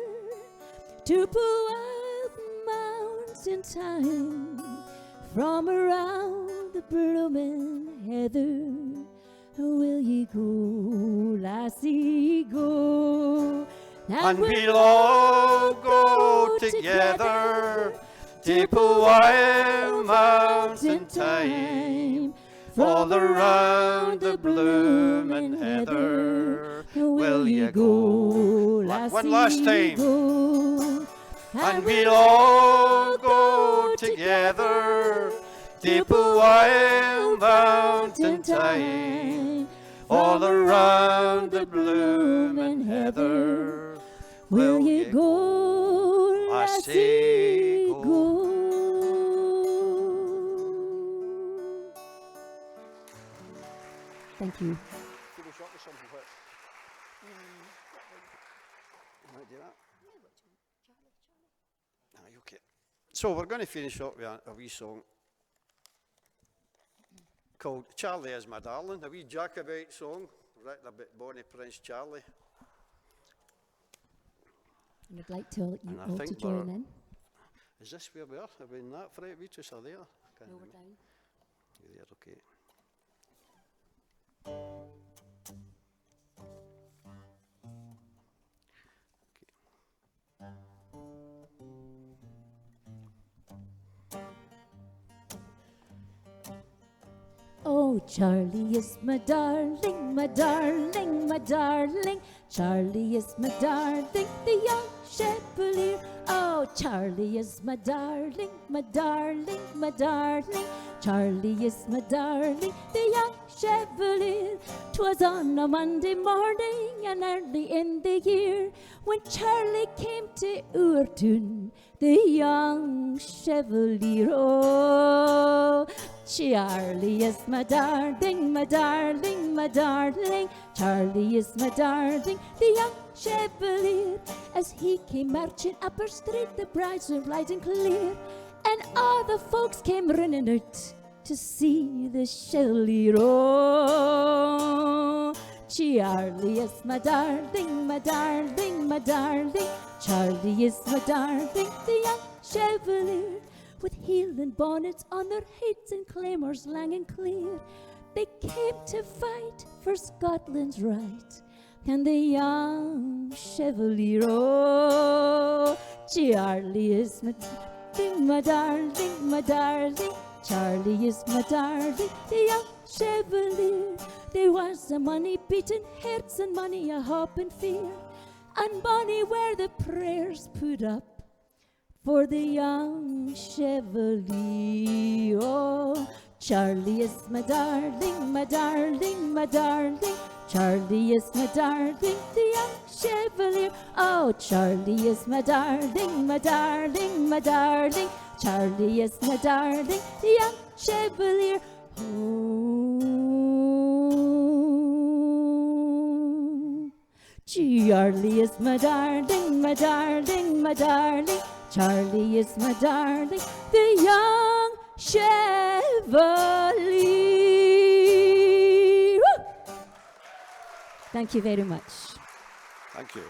to pull out the mountain thyme from around the blooming heather. will ye go, lassie, go? And we'll all go together deep a wild mountain thyme, all around the bloomin' heather. Will ye go, lassie, one last time. go? And we'll all go together deep a wild mountain thyme, all around the bloomin' heather. Will ye go, lassie, go? Thank you. Finish up with something quick. Might do that. Aye, okay. So we're going to finish up with a wee song called Charlie Is My Darling, a wee Jacobite song written about Bonnie Prince Charlie. And I'd like to you And I all to think join in. Is this where we are? Are we in that front? We just are there? No, we're down. You're there, okay. Oh, Charlie is my darling, my darling, my darling. Charlie is my darling, the young chevalier. Oh, Charlie is my darling, my darling, my darling. Charlie is my darling, the young chevalier. 'Twas on a Monday morning and early in the year when Charlie came to Oortoon, the young chevalier. Oh, Charlie is my darling, my darling, my darling. Charlie is my darling, the young chevalier. As he came marching up our street, the brides were riding clear, and all the folks came running out to see the chevalier. Oh, Charlie is my darling, my darling, my darling. Charlie is my darling, the young chevalier. With heeling bonnets on their heads and claymores lang and clear, they came to fight for Scotland's right. And the young chevalier, oh, Charlie is my darling, my darling, my darling. Charlie is my darling, the young chevalier. There was a money beating hearts and money a hopping fear, and money where the prayers put up for the young chevalier. Oh, Charlie is my darling, my darling, my darling. Charlie is my darling, the young chevalier. Oh, Charlie is my darling, my darling, my darling. Charlie is my darling, the young chevalier. Oh, Charlie is my darling, my darling, my darling. Charlie is my darling, the young chevalier. Woo! Thank you very much. Thank you.